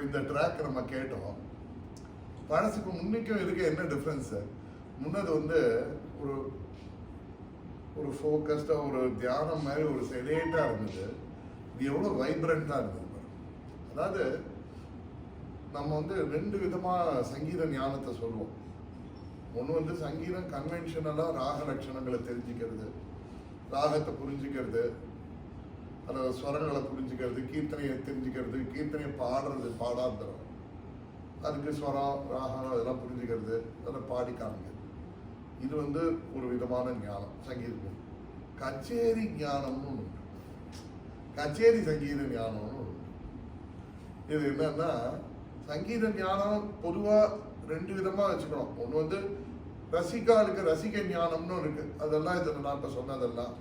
இந்த ட்ராக் நம்ம கேட்டோம். பழசுக்கு முன்னைக்கும் இருக்க என்ன டிஃப்ரென்ஸ்? முன்னது வந்து ஒரு ஒரு ஃபோக்கஸ்டாக ஒரு தியானம் மாதிரி ஒரு செடேட்டாக இருந்தது. இது எவ்வளோ வைப்ரண்ட்டாக இருந்தது. அதாவது நம்ம வந்து ரெண்டு விதமாக சங்கீத ஞானத்தை சொல்லுவோம். ஒன்று வந்து சங்கீதம் கன்வென்ஷனலாக ராக லட்சணங்களை தெரிஞ்சுக்கிறது, ராகத்தை புரிஞ்சுக்கிறது, அதை ஸ்வரங்களை புரிஞ்சுக்கிறது, கீர்த்தனையை தெரிஞ்சுக்கிறது, கீர்த்தனையை பாடுறது, பாடாந்தரம், அதுக்கு ஸ்வரம் ராகம் அதெல்லாம் புரிஞ்சுக்கிறது, அதெல்லாம் பாடி காமிக்கிறது. இது வந்து ஒரு விதமான ஞானம் சங்கீதம். கச்சேரி ஞானம்னு ஒன்று, கச்சேரி சங்கீத ஞானம்னு ஒன்று. இது என்னன்னா சங்கீத ஞானம் பொதுவாக ரெண்டு விதமாக வச்சுக்கணும். ஒன்று வந்து ரசிகாளுக்கு ரசிக ஞானம்னு இருக்கு. அதெல்லாம் இதில் நான் இப்போ சொன்னதெல்லாம்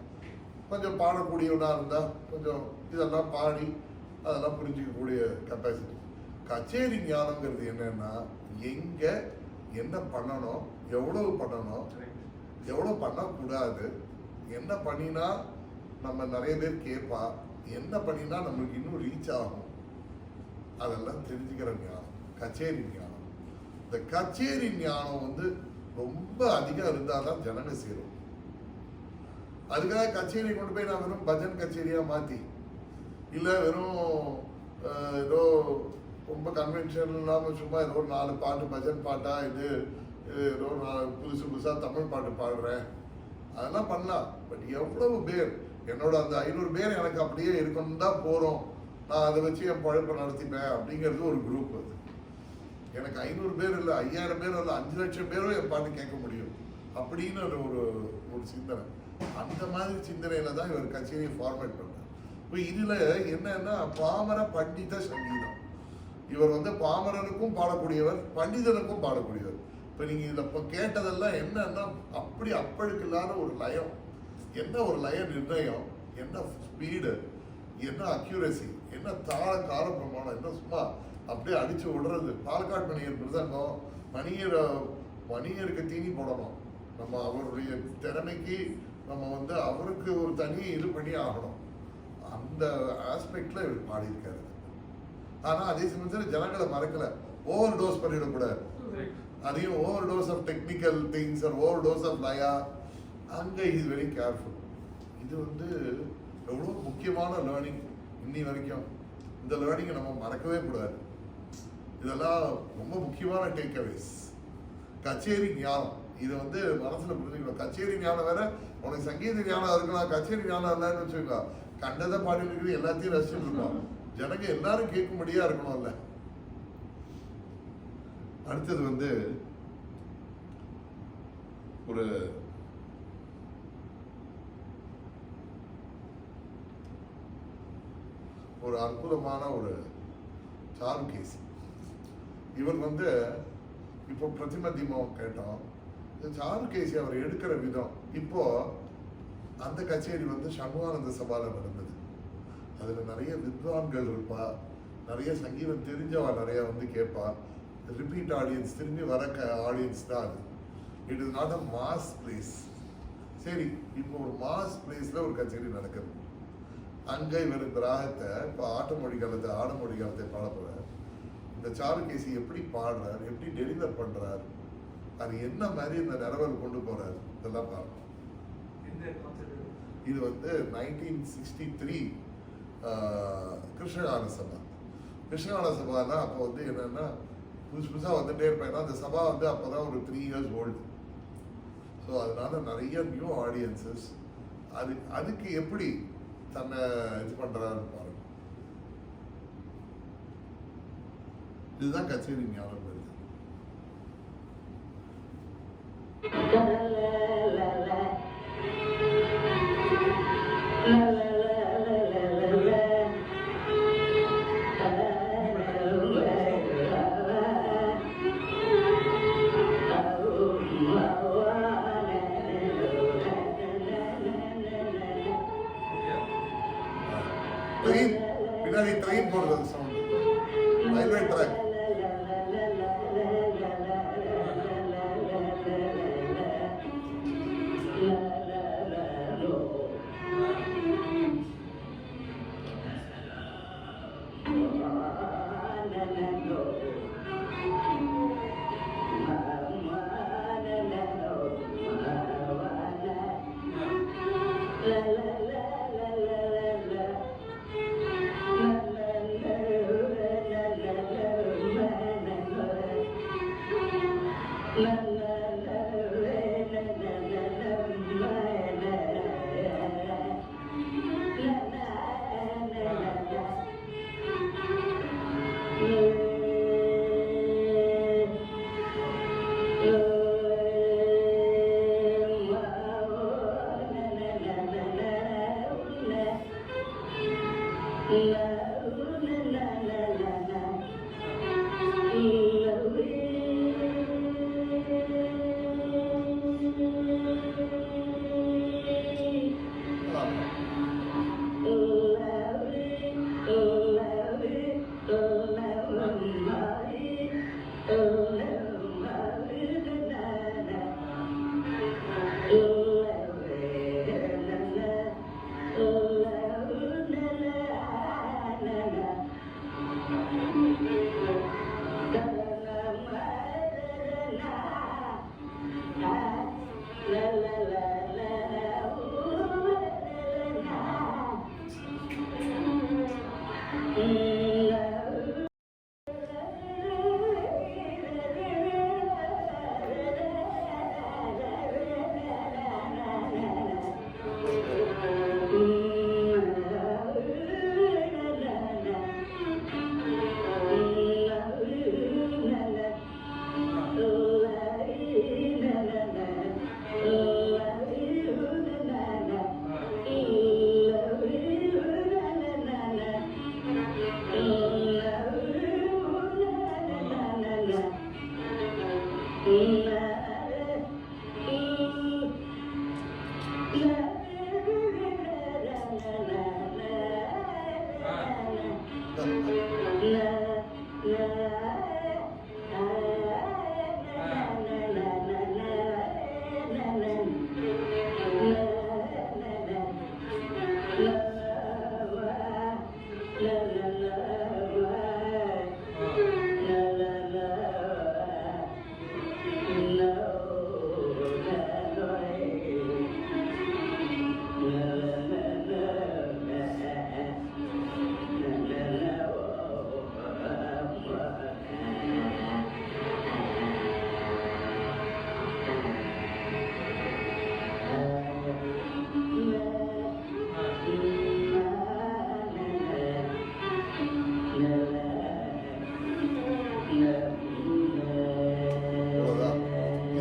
கொஞ்சம் பாடக்கூடியவனாக இருந்தால் கொஞ்சம் இதெல்லாம் பாடி அதெல்லாம் புரிஞ்சிக்கக்கூடிய கெப்பாசிட்டி. கச்சேரி ஞானங்கிறது என்னன்னா எங்கே என்ன பண்ணணும், எவ்வளவு பண்ணணும், எவ்வளோ பண்ணக்கூடாது, என்ன பண்ணினா நம்ம நிறைய பேர் கேட்பா, என்ன பண்ணினா நம்மளுக்கு இன்னும் ரீச் ஆகும், அதெல்லாம் தெரிஞ்சுக்கிற ஞானம் கச்சேரி ஞானம். இந்த கச்சேரி ஞானம் வந்து ரொம்ப அதிகம் இருந்தால் தான் ஜனங்க சேரும். அதுக்காக கச்சேரி கொண்டு போய் நான் வெறும் பஜன் கச்சேரியாக மாற்றி, இல்லை வெறும் ஏதோ ரொம்ப கன்வென்ஷன் இல்லாமல் சும்மா ஏதோ ஒரு 4 பாட்டு பஜன் பாட்டா, இது ஏதோ புதுசு புதுசாக தமிழ் பாட்டு பாடுறேன், அதெல்லாம் பண்ணலாம். பட் எவ்வளவு பேர் என்னோட அந்த 500 பேர் எனக்கு அப்படியே இருக்கணும் தான் போகிறோம், நான் அதை வச்சு என் பழப்பை நடத்திப்பேன் அப்படிங்கிறது ஒரு குரூப். அது எனக்கு 500 பேர் இல்லை, 5000 பேர் இல்லை, 5 லட்சம் பேரும் என் பாட்டு கேட்க முடியும் அப்படின்னு ஒரு சிந்தனை. அந்த மாதிரி சிந்தனையில தான் இவர் கச்சேரியை ஃபார்மேட் பண்ணார். இப்போ இதில் என்னன்னா பாமர பண்டித சங்கீதம். இவர் வந்து பாமரனுக்கும் பாடக்கூடியவர், பண்டிதனுக்கும் பாடக்கூடியவர். இப்போ நீங்கள் இதில் இப்போ கேட்டதெல்லாம் என்னன்னா அப்படி அப்பழுக்கு இல்லாத ஒரு லயம், என்ன ஒரு லய நிர்ணயம், என்ன ஸ்பீடு, என்ன அக்யூரசி, என்ன தாள கால பிரமாணம், என்ன சும்மா அப்படியே அடிச்சு விடுறது. பாலக்காடு மணியர் மிருதங்கம், மணியருக்கு தீனி போடணும். நம்ம அவருடைய திறமைக்கு நம்ம வந்து அவருக்கு ஒரு தனி இது பண்ணி ஆகணும். அந்த ஆஸ்பெக்ட்ல இவர் பாடியிருக்காரு. ஆனா அதே சமயத்தில் ஜனங்களை மறக்கல, ஓவர் டோஸ் பண்ணிடக்கூடாது. அதையும் overdose of technical things or overdose of laya, அங்கே இஸ் வெரி கேர்ஃபுல். இது வந்து எவ்வளோ முக்கியமான லேர்னிங் இன்னி வரைக்கும். இந்த லேர்னிங்கை நம்ம மறக்கவே கூடாது. இதெல்லாம் ரொம்ப முக்கியமான டேக் அவேஸ். கச்சேரி ஞானம் இதை வந்து மனசில் புரிஞ்சுக்கணும். கச்சேரி ஞானம் வேற, உனக்கு சங்கீத ஞானம் இருக்கலாம், கச்சேரி ஞானம் இல்லைன்னு வச்சுக்கோ, கண்டதை பாடிட்டு இருக்குது எல்லாத்தையும் ரசிச்சுட்டு இருக்கோம். ஜனங்க எல்லாரும் கேட்கும்படியா இருக்கணும்ல. அடுத்தது வந்து ஒரு அற்புதமான ஒரு சாருகேசி. இவர் வந்து இப்போ பிரதிம தீபம் கேட்டோம். சாருகேசி அவர் எடுக்கிற விதம், இப்போ அந்த கச்சேரி வந்து சண்முகானந்த சபால நடந்தது. அதுல நிறைய வித்வான்கள் இருப்பா, நிறைய சங்கீதம் தெரிஞ்சவா நிறைய வந்து கேட்பா. ரிப்பீட் ஆடியன்ஸ், திரும்பி வர ஆடியன்ஸ் தான் அது. It is not a mass place. சரி, இப்போ ஒரு மாஸ் பிளேஸ்ல ஒரு கச்சேரி நடக்குது. அங்கே இவர் இந்த ராகத்தை இப்போ ஆடமொழி காலத்தை பாட போறார். இந்த சாருகேசி எப்படி பாடுறார், எப்படி டெலிவர் பண்றார், அது என்ன மாதிரி இந்த நிறவல் கொண்டு போறாரு, இதெல்லாம் பார்க்கணும். இது வந்து 1963 கிருஷ்ணகான சபா. கிருஷ்ணகான சபானா அப்போ வந்து என்னன்னா புதுசாக வந்துட்டே இருப்பேன். அந்த சபா வந்து அப்போதான் ஒரு 3 years ஓல்டு. ஸோ அதனால நிறைய நியூ ஆடியன்சஸ். அதுக்கு எப்படி தன்னை இது பண்றாருன்னு பாருங்க. இதுதான் கச்சேரி ஞானம் வருது. பின்னாடி ட்ரெயின் போடுறது சவுண்ட், ரயில்வே ட்ராக்.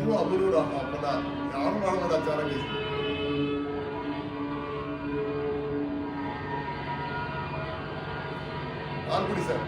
ನೀವು ಅವರು ಅಪ್ಪನ ಯಾರು ಮಾಡ್ಬೋದ ಚೆನ್ನಾಗಿ ಹಾಲು ಕುಡಿ ಸರ್.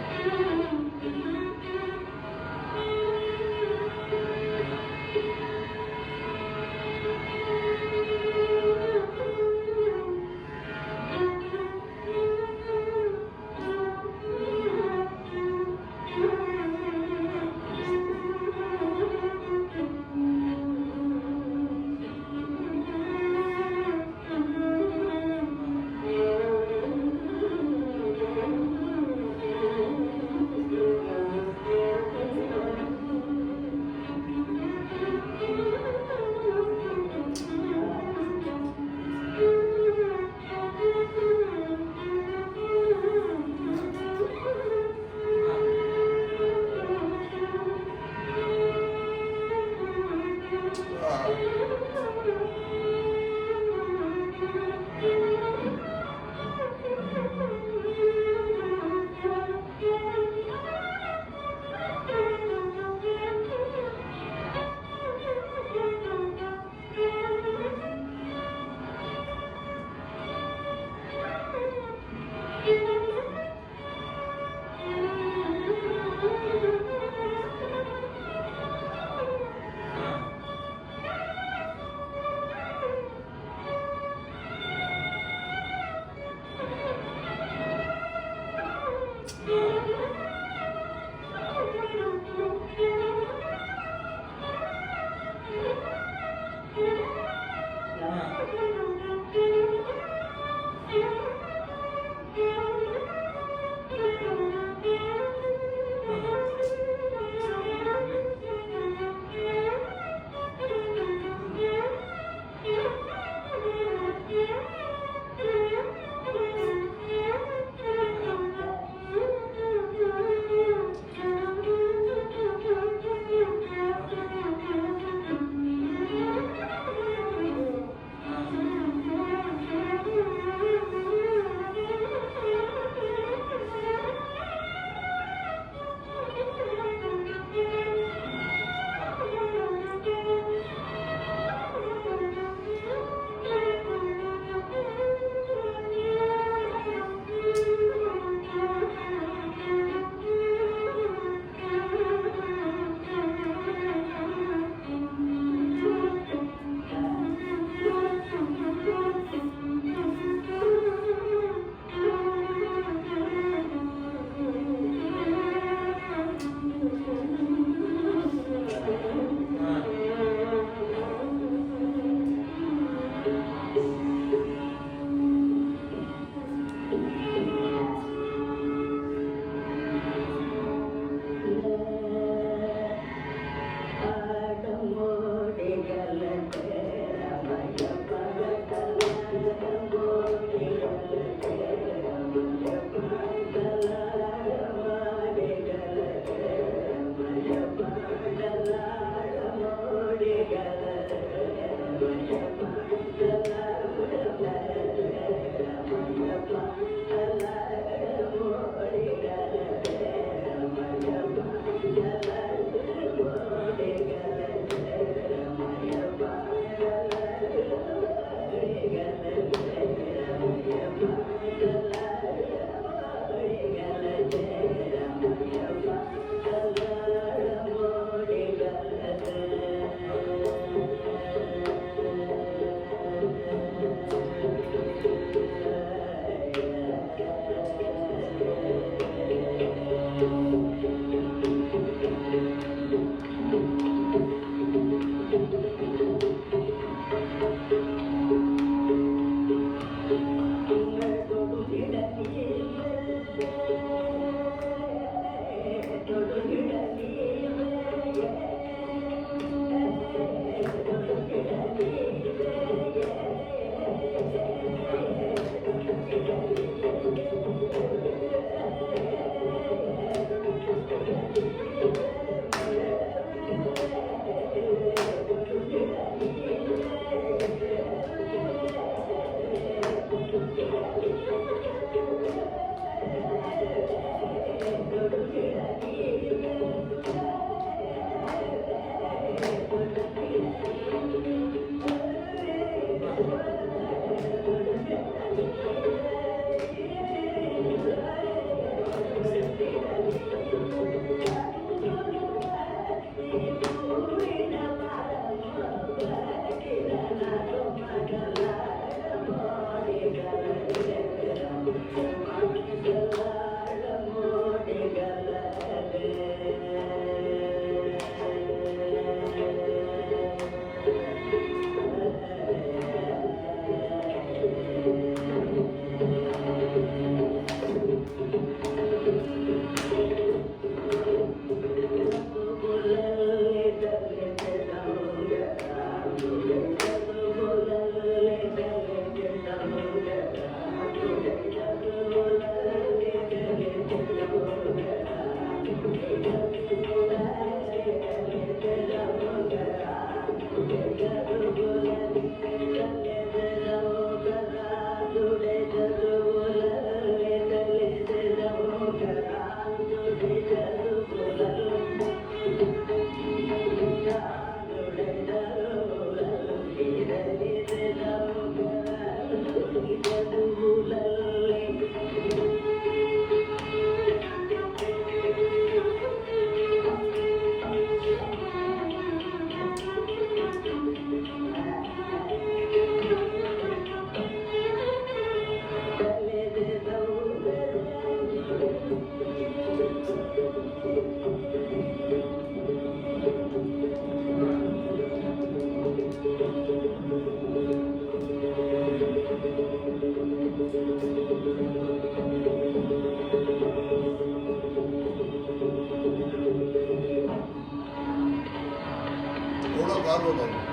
ஆர்வம் வரும்.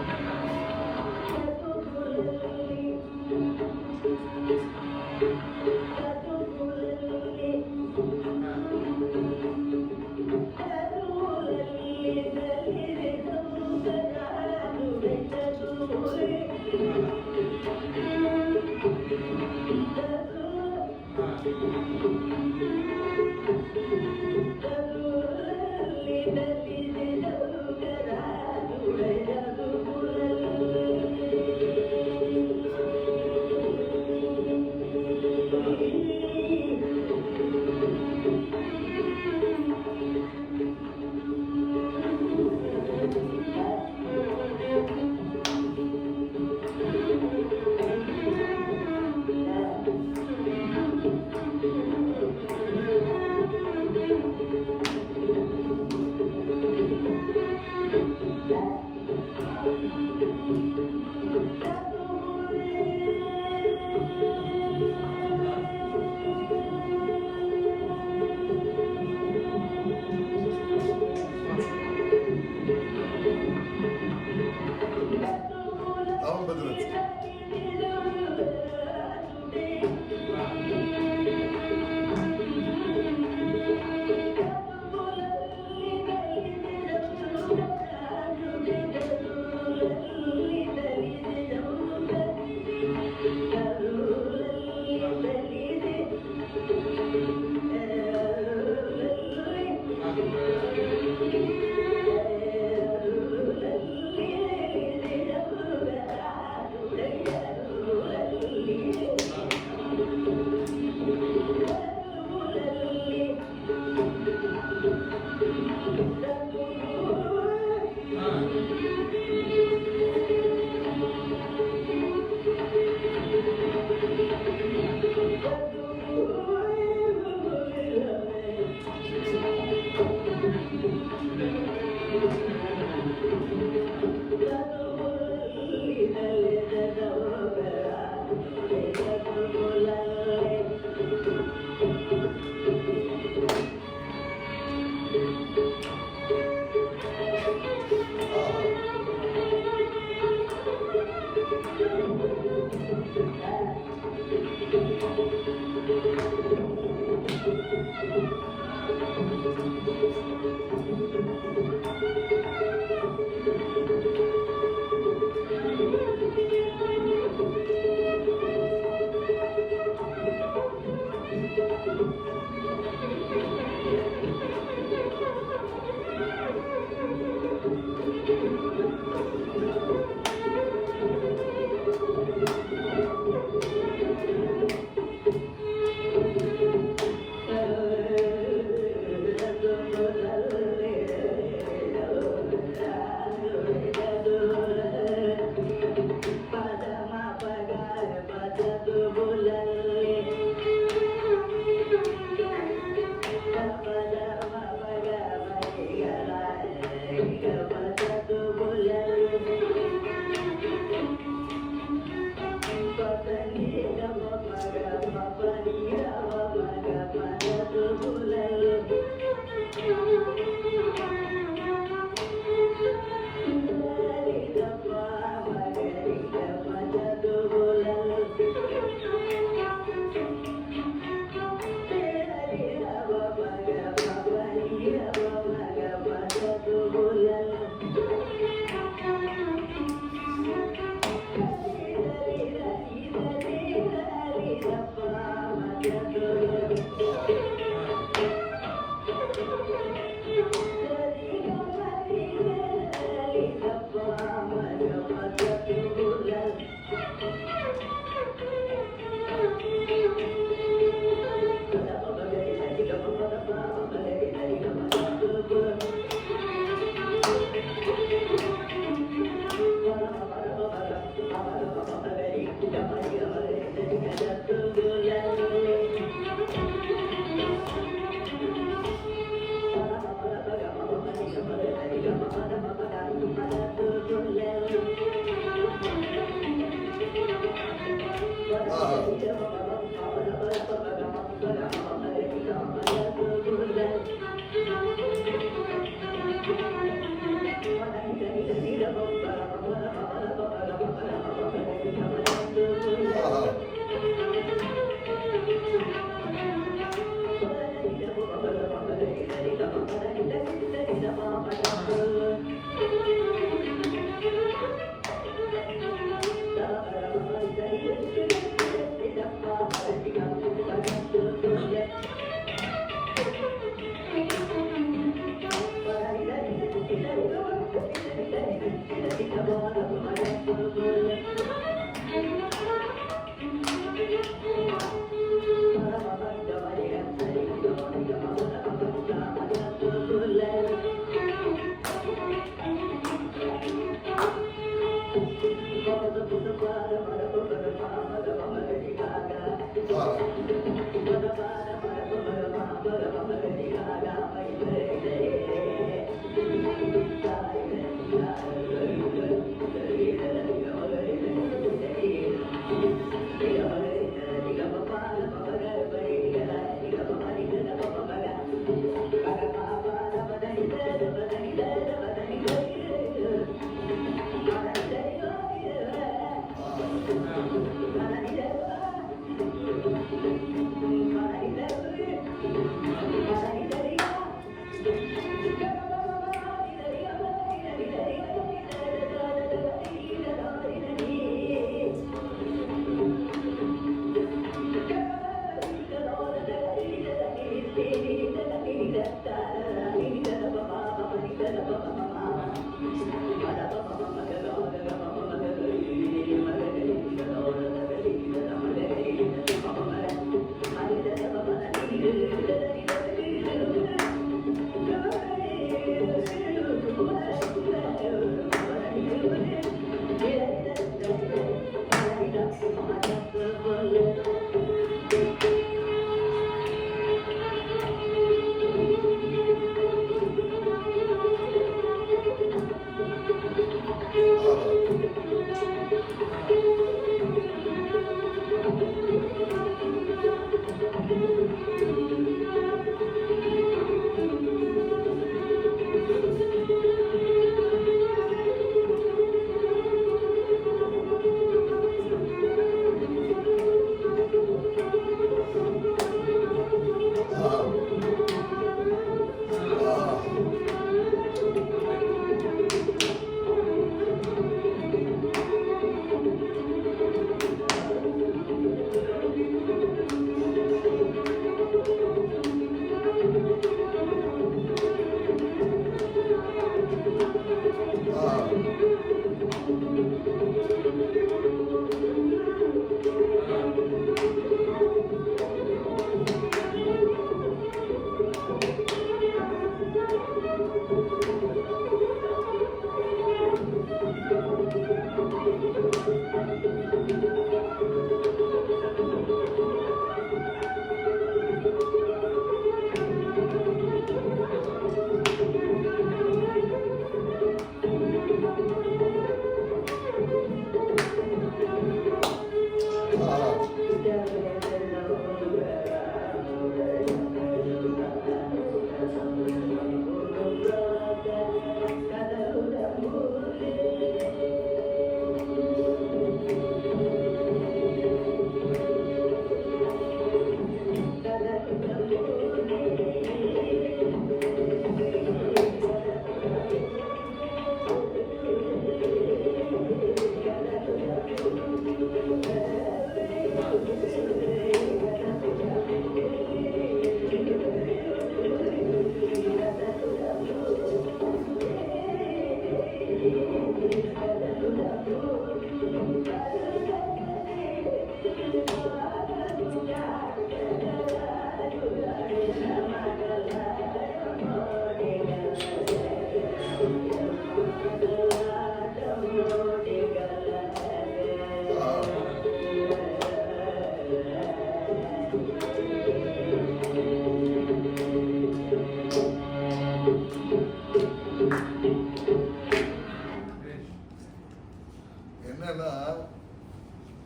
என்னன்னா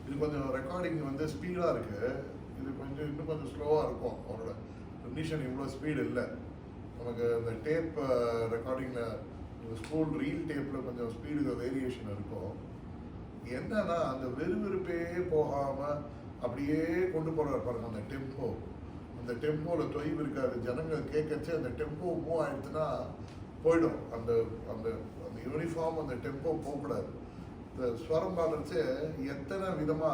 இது கொஞ்சம் ரெக்கார்டிங் வந்து ஸ்பீடாக இருக்குது, இது கொஞ்சம் இன்னும் கொஞ்சம் ஸ்லோவாக இருக்கும். அவரோட கண்டிஷன் இவ்வளோ ஸ்பீடு இல்லை. நமக்கு அந்த டேப் ரெக்கார்டிங்கில் ஸ்கூல் ரீல் டேப்பில் கொஞ்சம் ஸ்பீடு வேரியேஷன் இருக்கும். என்னன்னா அந்த வெறுவெறுப்பே போகாமல் அப்படியே கொண்டு போகிறார் பாருங்க அந்த டெம்போ. அந்த டெம்போவில் தொய்வு இருக்காது. ஜனங்கள் கேட்கச்சு அந்த டெம்போ மூவ் ஆயிடுச்சுன்னா போயிடும். அந்த அந்த அந்த யூனிஃபார்ம் அந்த டெம்போ போகக்கூடாது. இந்த ஸ்வரம் பாடுறச்சு எத்தனை விதமா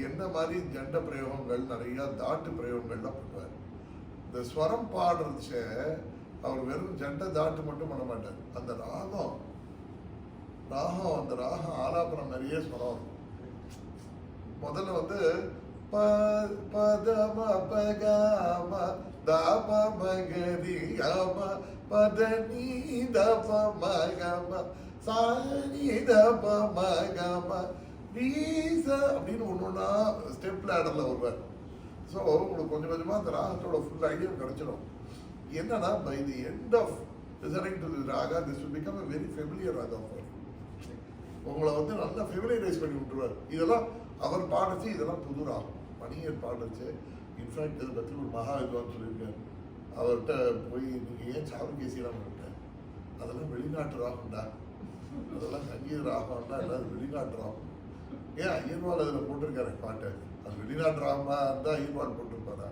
என்ன மாதிரி ஜண்ட பிரயோகங்கள் நிறைய தாட்டு பிரயோகங்கள்லாம் பண்ணுவார். இந்த ஸ்வரம் பாடுறச்ச அவர் வெறும் ஜண்டை தாட்டு மட்டும் பண்ண மாட்டார். அந்த ராகம் அந்த ராகம் ஆலாபனம் நிறைய ஸ்வரம் இருக்கும். முதல்ல வந்து பதம பகாம தாப மகரி யாம பதனி தப மகம சானி தப மகம வீச அப்படின்னு ஒன்னொன்னா ஸ்டெப் லேடர்ல வருவார். ஸோ உங்களுக்கு கொஞ்சம் கொஞ்சமா அந்த ராகத்தோட ஃபுல் ஐடியா கிடைச்சிடும். என்னன்னா by the end of listening to this raga this will become a very familiar raga for you. உங்களை வந்து நல்லா ஃபெமிலியரைஸ் பண்ணி விட்டுருவார். இதெல்லாம் அவர் பாடுச்சு, இதெல்லாம் புது ராகம். மணியர் பாடுச்சு. இன்ஃபேக்ட் இதை பற்றி ஒரு மகா வித்வான் சொல்லியிருக்காரு. அவர்கிட்ட போய் நீங்கள் ஏன் சாருகேசியெல்லாம் விட்டேன், அதெல்லாம் வெளிநாட்டு ராகம்டா, அதெல்லாம் சங்கீத ராகம்டா, எல்லாம் வெளிநாட்டு ராகம். ஏன் ஐயர்வால் அதில் போட்டிருக்காரு பாட்டு, அது வெளிநாட்டு ராகமாக இருந்தால் ஐயர்வால் போட்டிருப்பாரா?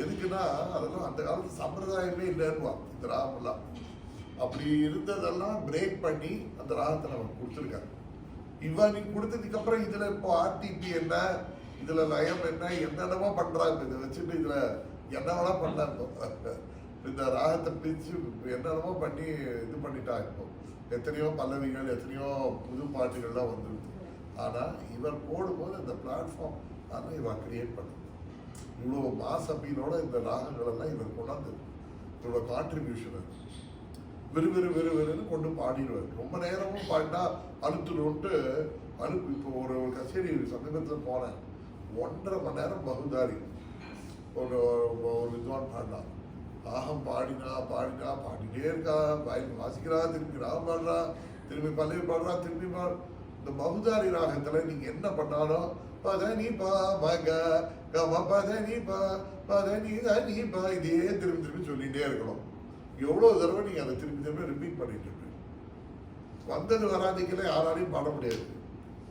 எதுக்குன்னா அதெல்லாம் அந்த காலத்து சம்பிரதாயமே இல்லைன்னுவான் இந்த ராகமெல்லாம். அப்படி இருந்ததெல்லாம் பிரேக் பண்ணி அந்த ராகத்தை நம்ம கொடுத்துருக்காரு. நீ கொடுத்ததுக்கு அப்புறம் இதுல இப்போ ஆர்டிபி என்ன, இதுல லயம் என்ன, என்னென்னமோ பண்றாங்க. இதை வச்சுட்டு இதுல என்ன வேணா பண்ணாங்க. இந்த ராகத்தை பிரிச்சு என்னென்னமோ பண்ணி இது பண்ணிட்டா. இப்போ எத்தனையோ பல்லவிகள், எத்தனையோ புது பாட்டுகள்லாம் வந்துருக்கு. ஆனா இவர் போடும்போது இந்த பிளாட்ஃபார்ம் ஆனால் இவர் கிரியேட் பண்ணுது. இவ்வளோ மாஸ் அப்பீலோட இந்த ராகங்கள் எல்லாம் இவர் கொண்டாந்து இவரோட கான்ட்ரிபியூஷன் அது வெறுன்னு கொண்டு பாடிடுவார். ரொம்ப நேரமும் பாடினா அழுத்துடும்ட்டு இப்போ ஒரு கச்சேரி சமீபத்தில் போனேன். 1.5 மணி நேரம் பகுதாரி ஒரு வித்வான் பாடினா. ராகம் பாடிட்டே இருக்கா, வாயில் வாசிக்கிறா, திரும்பி ராகம் பாடுறா, திரும்பி பல்லவி பாடுறா, திரும்பி இந்த பகுதாரி ராகத்துல நீங்க என்ன பண்ணாலும் பதனி பா மக கம பதனி பா பதனி தனி பா இதே திரும்பி சொல்லிட்டே இருக்கணும். எவ்வளவு தடவை நீங்க அதை திரும்பி ரிப்பீட் பண்ணிட்டு இருப்பீங்க. வந்தது வராதிக்கல யாராலையும் பாட முடியாது.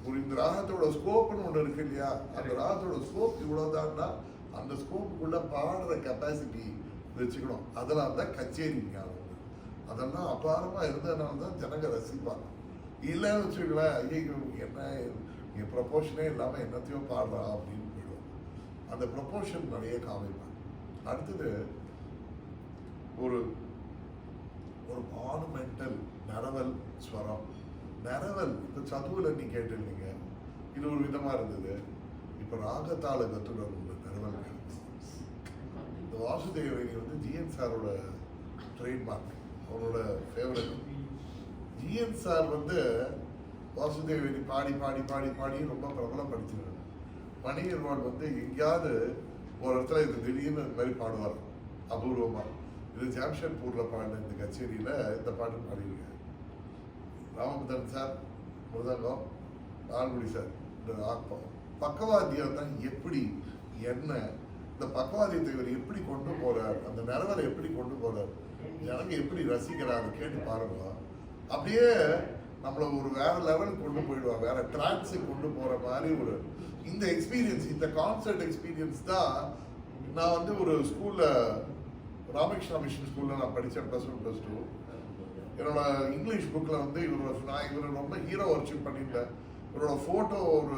ஒரு இந்த ராகத்தோட ஸ்கோப்னு ஒண்ணு இருக்கு இல்லையா, அந்த ராகத்தோட ஸ்கோப் இவ்வளவுதான்னா அந்த ஸ்கோப்புக்குள்ள பாடுற கெப்பாசிட்டி வச்சுக்கணும். அதெல்லாம் தான் கச்சேரி ஞாபகம். அதெல்லாம் அபாரமா இருந்ததுனால தான் ஜனங்க ரசிப்பாங்க. இல்லைன்னு வச்சுக்கலாம், ஐயோ என்ன என் ப்ரொபோஷனே இல்லாமல் என்னத்தையும் பாடுறா அப்படின்னு போயிடுவோம். அந்த ப்ரொபோஷன் நிறைய காமிப்பாங்க. அடுத்தது ஒரு ஒரு மானுமெண்டல் நரவல் ஸ்வரம். நரவல் இப்போ சதுவில் நீ கேட்டிருந்தீங்க, இது ஒரு விதமாக இருந்தது. இப்போ ராகத்தாள கத்துடன் உள்ள நரவல். இந்த வாசுதேவனி வந்து ஜிஎன் சாரோட ட்ரேட்மார்க், அவரோட ஃபேவரட். ஜிஎன் சார் வந்து வாசுதேவனி பாடி பாடி பாடி பாடி ரொம்ப பிரபலப்படுத்தினார். மணியர்வாள் வந்து எங்கேயாவது ஒரு இடத்துல இது திடீர்னு இந்த மாதிரி பாடுவார் அபூர்வமா. இது ஜாம்ஷெட்பூரில் பாடின இந்த கச்சேரியில் இந்த பாட்டு பாடியிருக்காரு. ராமபுத்தன் சார் மிருதங்கம், ஆல்குடி சார் இந்த பக்கவாத்தியம் தான் எப்படி என்ன இந்த பக்கவாத்தியத்தை இவர் எப்படி கொண்டு போறார், அந்த நிறவரை எப்படி கொண்டு போறார், ஜனங்க எப்படி ரசிக்கிறார் கேட்டு பாருங்க. அப்படியே நம்மளை ஒரு வேற லெவலுக்கு கொண்டு போயிடுவாங்க, வேற டிரான்ஸுக்கு கொண்டு போற மாதிரி ஒரு இந்த எக்ஸ்பீரியன்ஸ், இந்த கான்சர்ட் எக்ஸ்பீரியன்ஸ் தான். நான் வந்து ஒரு ஸ்கூல்ல ராமகிருஷ்ணா மிஷன் ஸ்கூல்ல நான் படித்தேன் +1 +2. என்னோட இங்கிலீஷ் புக்கில் வந்து இவரை ரொம்ப ஹீரோ ஒர்ஷிப் பண்ணியிருந்தேன். இவரோட ஃபோட்டோ, ஒரு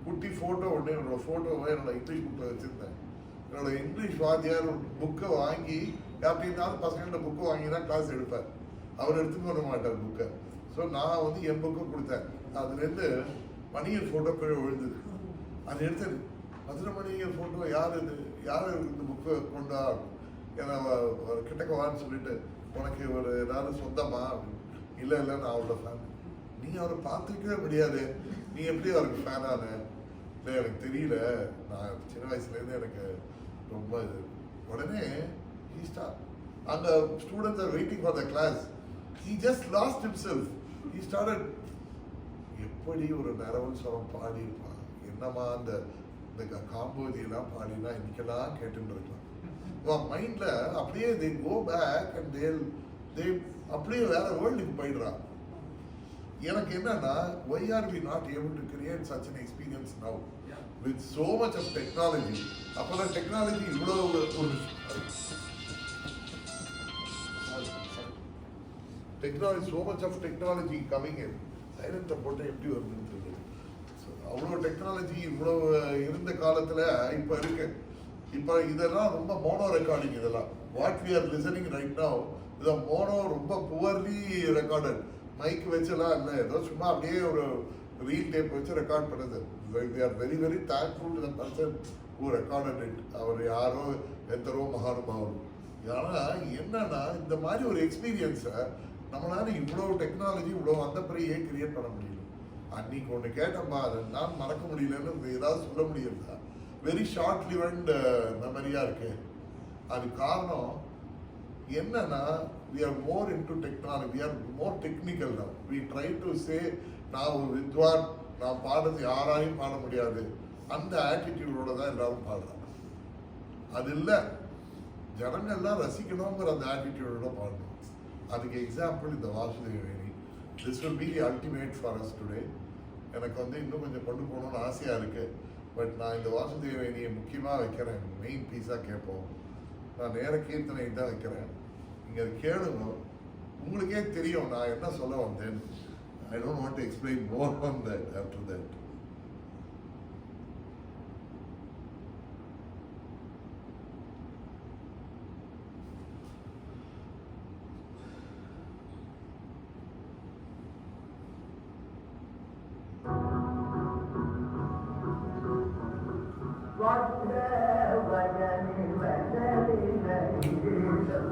குட்டி ஃபோட்டோ ஒன்று, என்னோட ஃபோட்டோவை என்னோட இங்கிலீஷ் புக்கில் வச்சுருந்தேன். என்னோட இங்கிலீஷ் வாத்தியார் புக்கை வாங்கி அப்படின்னாலும் பசங்கள்ட்ட புக்கை வாங்கி தான் கிளாஸ் எடுப்பார். அவர் எடுத்துக்க வர மாட்டார் புக்கை. ஸோ நான் வந்து என் புக்கை கொடுத்தேன். அதுலேருந்து மணியர் ஃபோட்டோ கீழே விழுந்தது. அது எடுத்தது மதுரை மணியர் ஃபோட்டோ யார் இந்த புக்கை கொண்டா ஏன்னா கிட்டக்கவான்னு சொல்லிட்டு, உனக்கு ஒரு ஏதாவது சொந்தமா அப்படின்னு. இல்லை நான் அவரோட ஃபேன். நீ அவரை பார்த்துக்கவே முடியாது, நீ எப்படி அவருக்கு ஃபேனான? இல்லை எனக்கு தெரியல, நான் சின்ன வயசுலேருந்து எனக்கு ரொம்ப இது. உடனே அந்த students are waiting for the class. He just lost himself. He started எப்படி ஒரு நரவல் ஸ்வரம் பாடியிருப்பான், என்னமா அந்த காம்போதியெல்லாம் பாடினா இன்னைக்கெல்லாம் கேட்டுட்டு இருக்கலாம். மைண்ட்ல அப்படியே they go back and they அப்படியே வேற வேர்ல்டுக்கு போயிடுறான். எனக்கு என்னன்னா, why are we not able to create such an experience now with so much of technology? அப்பதான் டெக்னாலஜி இவ்வளவு ஒரு technology, so much of technology coming in. சைலண்ட்டை போட்டு எப்படி வருதுன்னு அவ்வளோ டெக்னாலஜி இவ்வளோ இருந்த காலத்தில் இப்போ இருக்கு. இப்போ இதெல்லாம் ரொம்ப மோனோ ரெக்கார்டிங். இதெல்லாம் what we are listening right now இதை மோனோ ரொம்ப புவர்லி ரெக்கார்டட். மைக் வச்செல்லாம் இல்லை, ஏதோ சும்மா அப்படியே ஒரு ரீல் டேப் வச்சு ரெக்கார்ட் பண்ணுது. We are very very thankful to the person who recorded it. அவர் யாரோ எத்தரோ மகானுபாவம். ஆனால் என்னன்னா இந்த மாதிரி ஒரு எக்ஸ்பீரியன்ஸை நம்மளால இவ்வளோ டெக்னாலஜி இவ்வளோ வந்த பிறகு ஏன் கிரியேட் பண்ண முடியல? அன்னைக்கு ஒன்று கேட்டோம்மா, அதை நான் மறக்க முடியலன்னு ஏதாவது சொல்ல முடியுதா? வெரி ஷார்ட் லிவன்ட் மெமரியாக இருக்கு. அது காரணம் என்னன்னா we are more into technology, we are more technical now. We try to say நான் ஒரு வித்வான், நான் பாடுறது யாராலையும் பாட முடியாது, அந்த ஆட்டிடியூடோட தான் எல்லாரும் பாடுறாங்க. அது இல்லை, ஜனங்கள்லாம் ரசிக்கணுங்கிற அந்த ஆட்டிடியூடோட பாடணும். அதுக்கு எக்ஸாம்பிள் இந்த Vasudevaveni. This will be the ultimate for us today. எனக்கு இன்னும் கொஞ்சம் கொண்டு போகணும்னு ஆசையாக இருக்குது. பட் நான் இந்த வாசுதேவவேணியை முக்கியமாக வைக்கிறேன், மெயின் பீஸாக கேட்போம். நான் நேர கீர்த்தனை தான் வைக்கிறேன். நீங்கள் அதை கேளுங்க, உங்களுக்கே தெரியும் நான் என்ன சொல்ல வந்தேன். I don't want to explain more on that after that.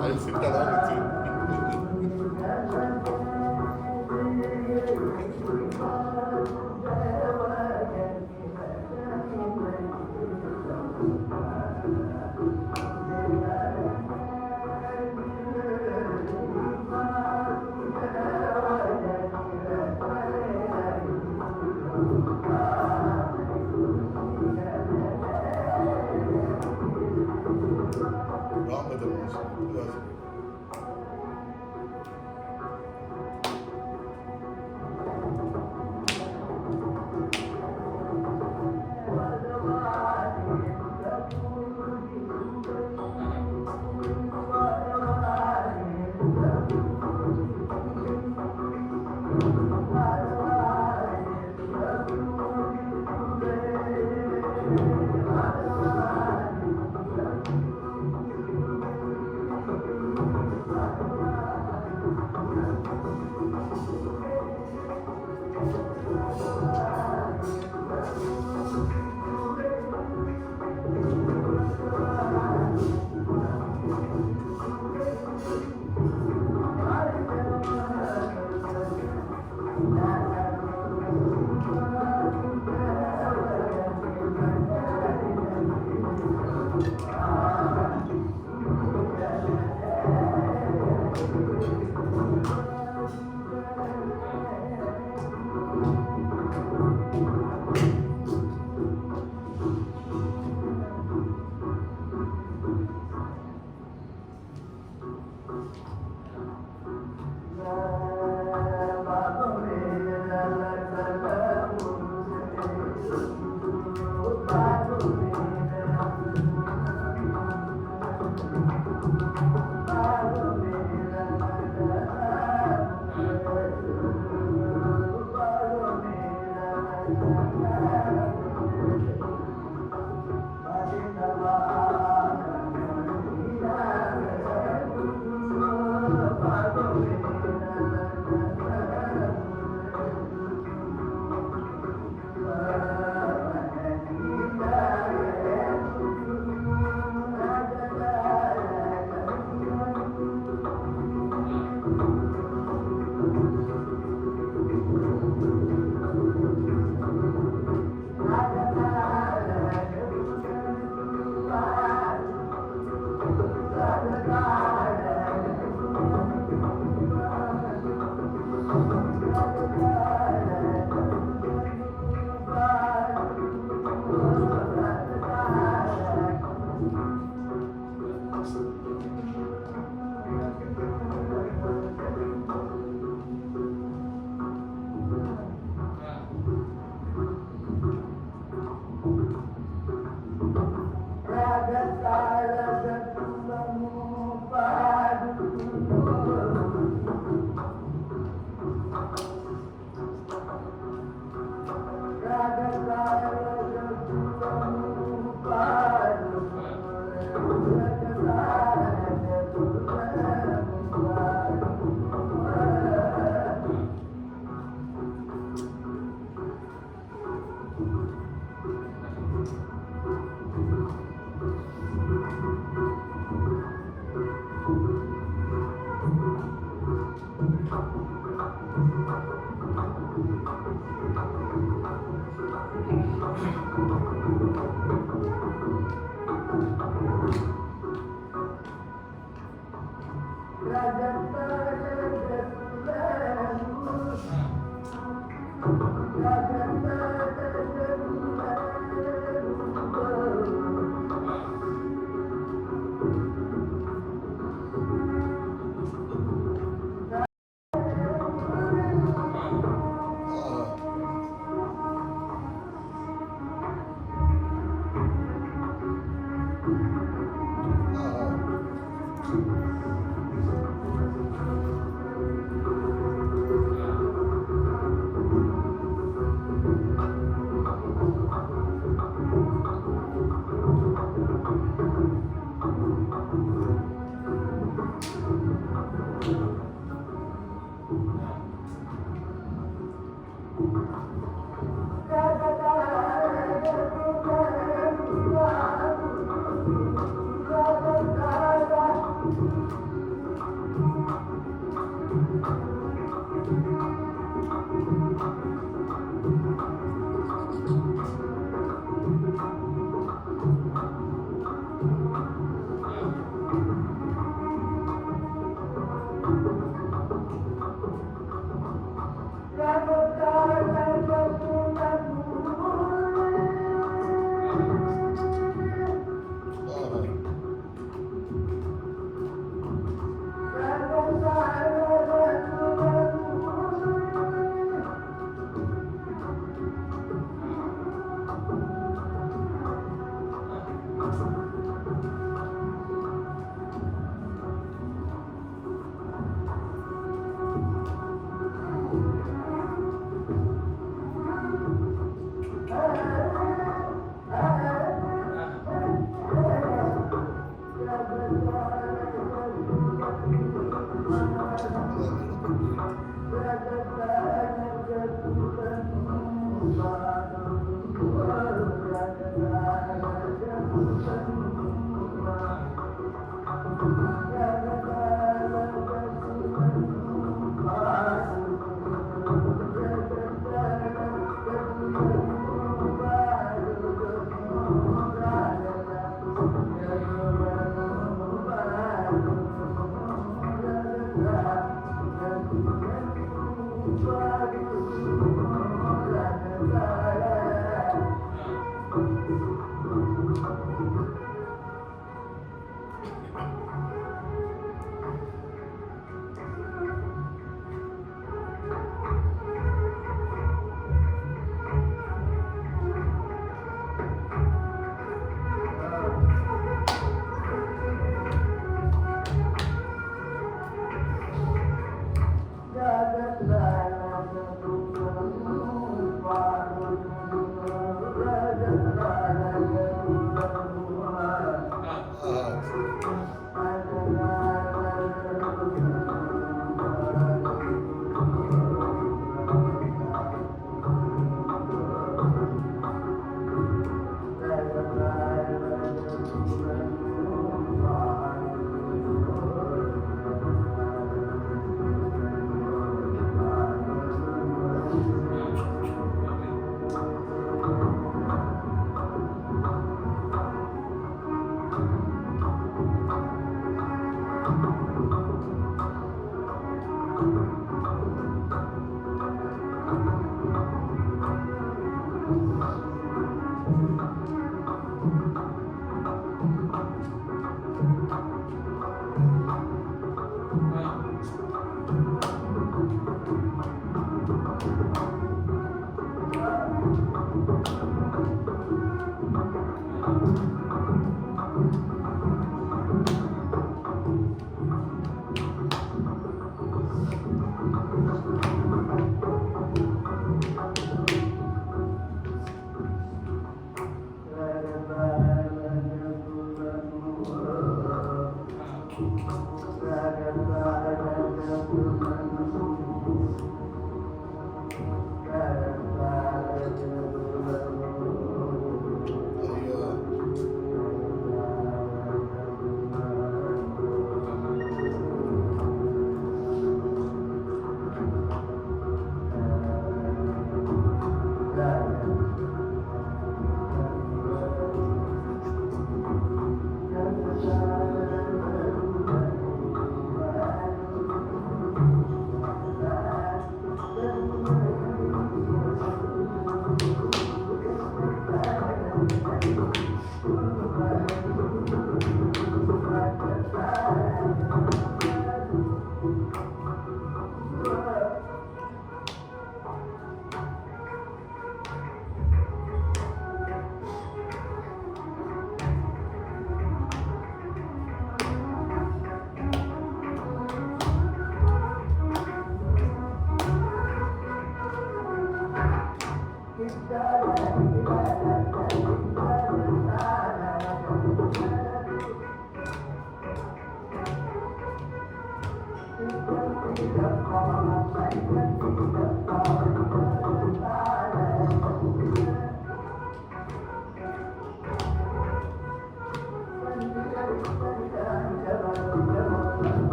I'll sit along with you. Wrong with the motion.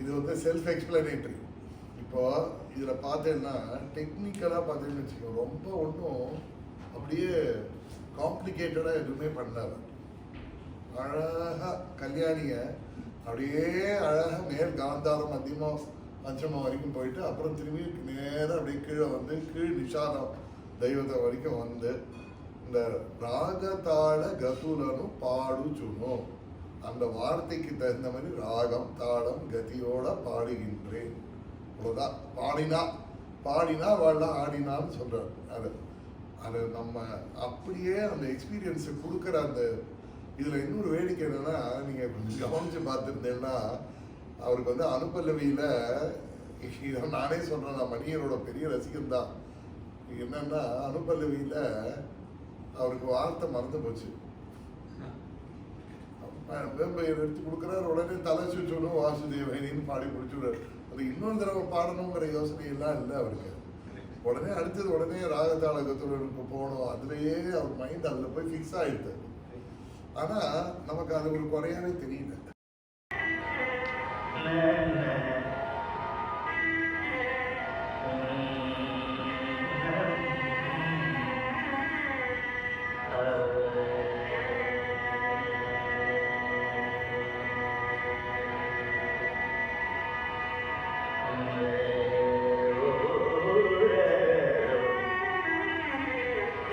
இது வந்து செல்ஃப் எக்ஸ்பிளனேட்டரி. இப்போ இதில் பார்த்தேன்னா டெக்னிக்கலாக பார்த்தீங்கன்னு வச்சுக்கோ, ரொம்ப ஒன்றும் அப்படியே காம்ப்ளிகேட்டடாக எதுவுமே பண்ணாத. அழகாக கல்யாணியை அப்படியே அழகாக மேல் காந்தாரம் மத்தியமாக பஞ்சமம் வரைக்கும் போயிட்டு அப்புறம் திரும்பி நேராக அப்படியே கீழே வந்து கீழ் நிஷாதம் தெய்வத்தை வரைக்கும் வந்து இந்த ராகதாள கதுலனும் பாடுச்சுனும் அந்த வார்த்தைக்கு தகுந்த மாதிரி ராகம் தாளம் கதியோட பாடுகின்றேன். அவ்வளோதான். பாடினா வாழலாம், ஆடினான்னு சொல்கிறார். அது அது நம்ம அப்படியே அந்த எக்ஸ்பீரியன்ஸை கொடுக்குற அந்த இதில் இன்னொரு வேடிக்கை என்னன்னா, நீங்கள் கொஞ்சம் கவனித்து பார்த்துருந்தேன்னா அவருக்கு வந்து அனுப்பல்லவியில் நானே சொல்கிறேன், நான் மணியனோட பெரிய ரசிகன் தான். என்னன்னா அனுப்பல்லவியில் அவருக்கு வார்த்தை மறந்து போச்சு. வேம்பையர் எடுத்து கொடுக்குறாரு, உடனே தலை சுற்றணும் வாசுதேவனின்னு பாடி முடிச்சுடுறாரு. அது இன்னொரு தடவை பாடணுங்கிற யோசனை எல்லாம் இல்லை அவருக்கு. உடனே அடுத்தது உடனே ராகதாளகத்துக்கு போகணும், அதுலேயே அவர் மைண்ட் அதில் போய் ஃபிக்ஸ் ஆகிடுது. ஆனால் நமக்கு அது ஒரு குறையாவே தெரியல.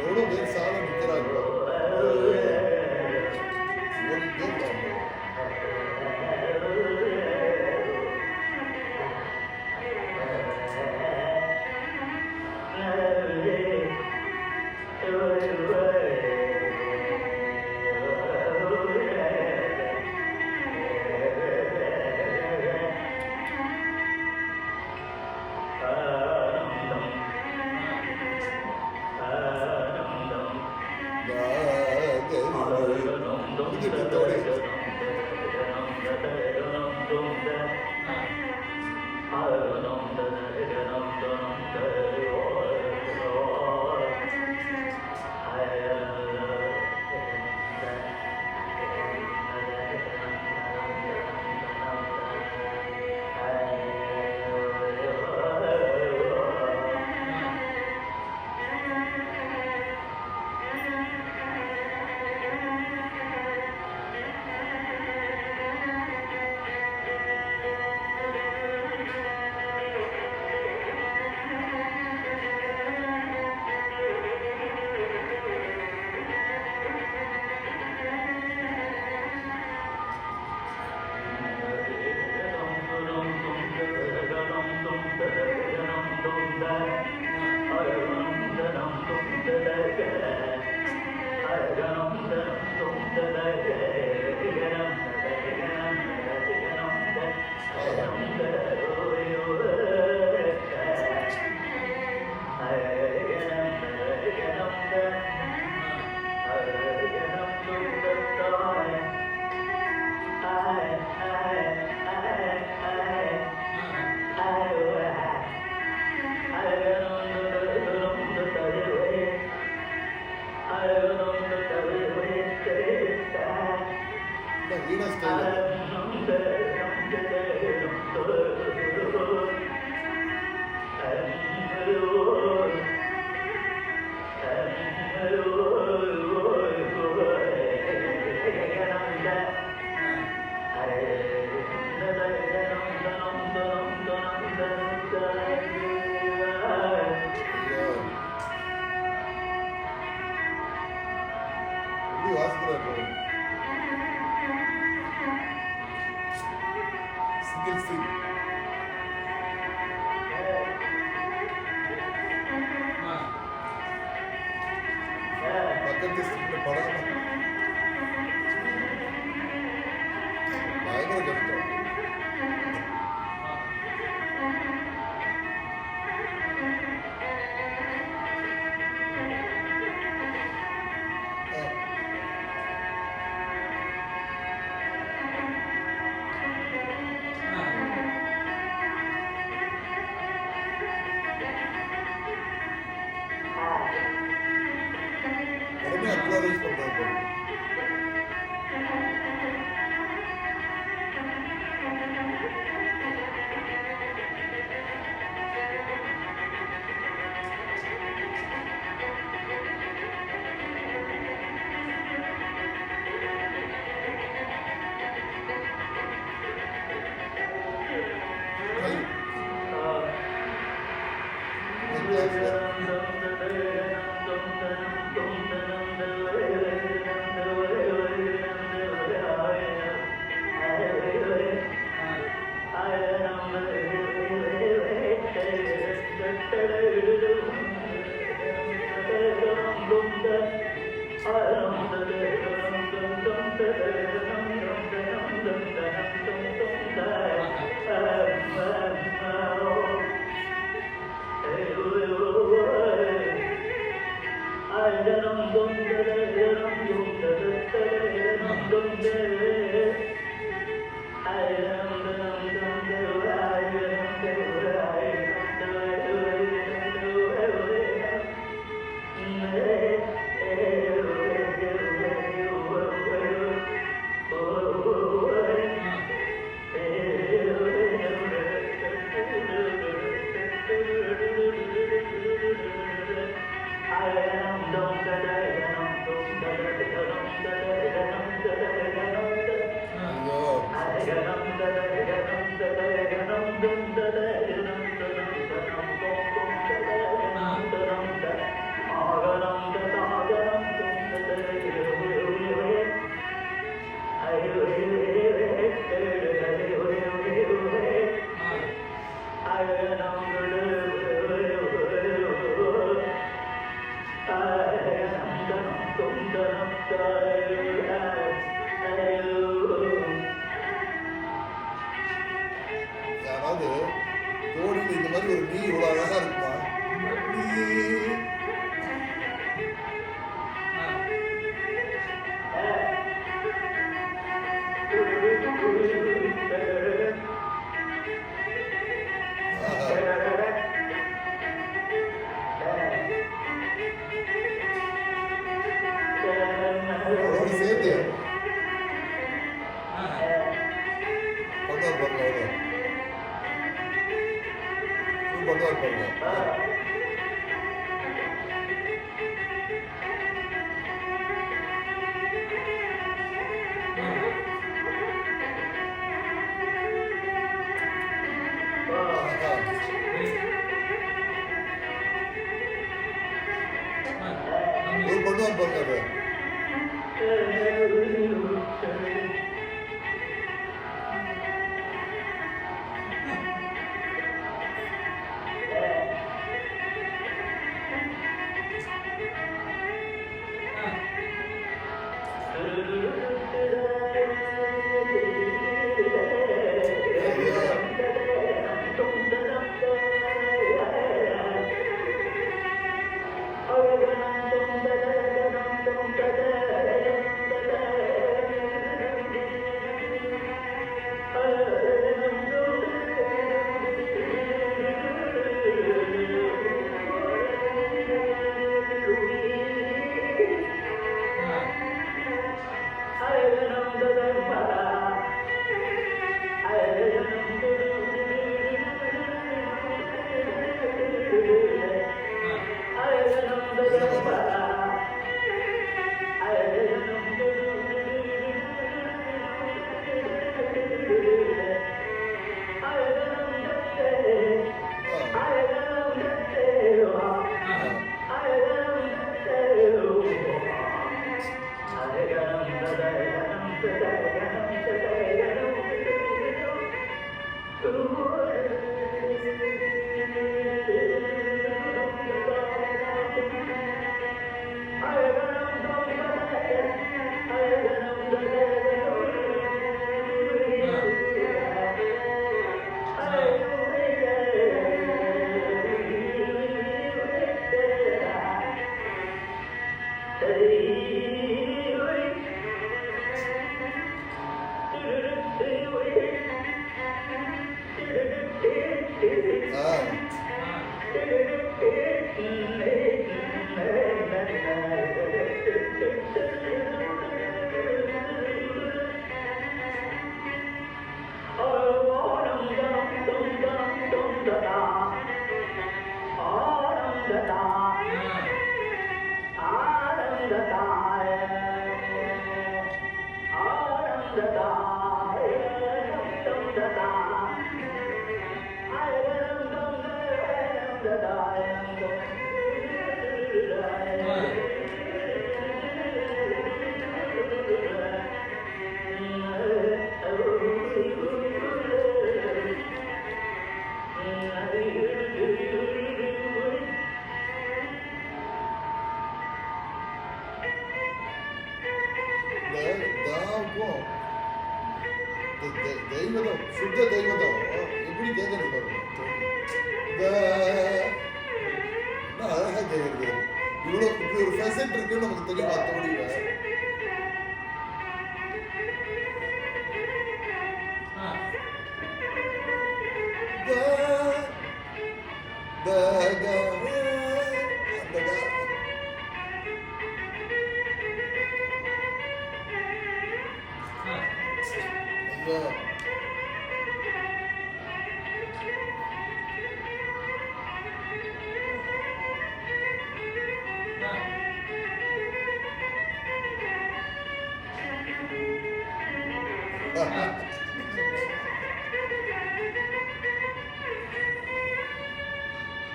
எவ்வளோ பேர் சாலை நிற்கிறாங்க, வீணா ஸ்டைல். எப்படி வாசிக்கிறாரு சிங்கிள் ஸ்ட்ரிங். பக்கத்து ஸ்ட்ரிங்ல படாம பயங்கர கஷ்டம். யாராவது தோழியில் இந்த மாதிரி ஒரு நீ இவ்வளவு அழகா இருக்குமா? அவரோட சேர்த்து பண்ணுவார் பாருங்க அவரு பண்ணுவார் பாருங்க. ஒரு பண்ணுவார் பாருங்க அது. தெய்வதம் சுத்த தெய்வதம் எப்படி கேட்கறது பாருங்க. அழகா கேட்கறது. இவ்வளவு இப்படி ஒரு ஃபெசன்ட் இருக்குன்னு நமக்கு தெரியுமா? தோழியில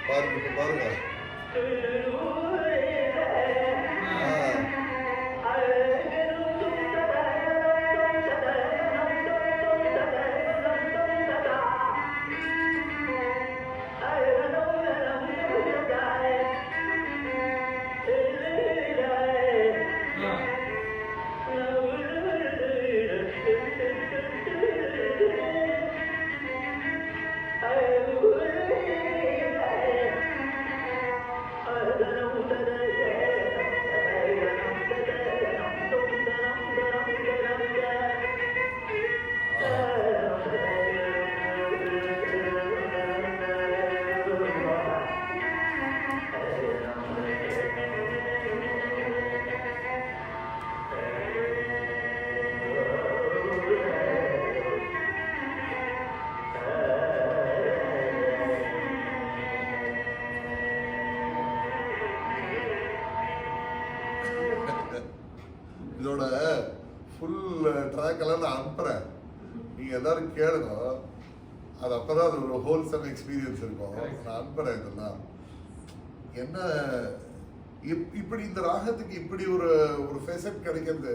பாருங்க இப்ப பாருங்க. இதோட ஃபுல் ட்ராக் எல்லாம் நான் அனுப்புறேன், நீங்க எல்லாரும் கேளுங்க. அது அப்பதான் அது ஒரு ஹோல்சம் எக்ஸ்பீரியன்ஸ் இருக்கும். நான் அனுப்புறேன் இதெல்லாம். என்ன இப்படி இந்த ராகத்துக்கு இப்படி ஒரு ஒரு ஃபெசட் கிடைக்கிறது.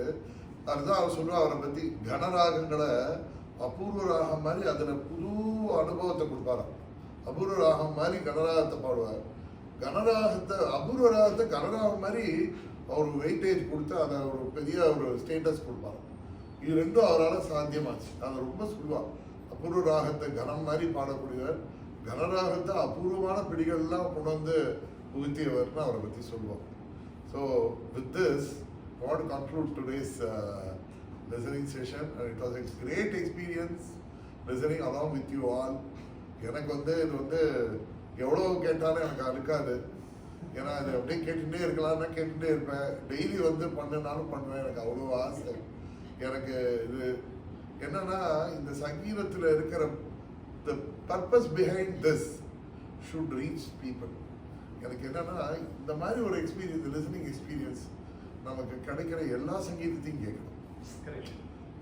அதுதான் அவர் சொல்லுவா, அவரை பத்தி கனராகங்களை அபூர்வ ராகம் மாதிரி அதுல புது அனுபவத்தை கொடுப்பாராம். அபூர்வ ராகம் மாதிரி கனராகத்தை பாடுவார். கனராகத்தை அபூர்வ ராகத்தை கனராகம் மாதிரி அவர் வெயிட்டேஜ் கொடுத்து அதை ஒரு பெரிய ஒரு ஸ்டேட்டஸ் கொடுப்பாரு. இது ரெண்டும் அவரால் சாத்தியமாச்சு. அதை ரொம்ப சொல்லுவார். அபூர்வ ராகத்தை கனம் மாதிரி பாடக்கூடியவர், கனராகத்தை அபூர்வமான பிடிகள்லாம் கொண்டு வந்து புகுத்தியவர்னு அவரை பற்றி சொல்லுவார். So with this I want to conclude today's listening session, and it was a great experience listening along with you all. எனக்கு வந்து இது வந்து எவ்வளோ கேட்டாலும் எனக்கு அழுக்காது. ஏன்னா அது அப்படியே கேட்டுகிட்டே இருக்கலாம்னா கேட்டுகிட்டே இருப்பேன். டெய்லி வந்து பண்ணுனாலும் பண்ணுவேன். எனக்கு அவ்வளோ ஆசை. எனக்கு இது என்னன்னா, இந்த சங்கீதத்தில் இருக்கிற the purpose behind this should reach people. எனக்கு என்னன்னா, இந்த மாதிரி ஒரு எக்ஸ்பீரியன்ஸ், லிசனிங் எக்ஸ்பீரியன்ஸ் நமக்கு கிடைக்கிற எல்லா சங்கீதத்தையும் கேட்கணும்.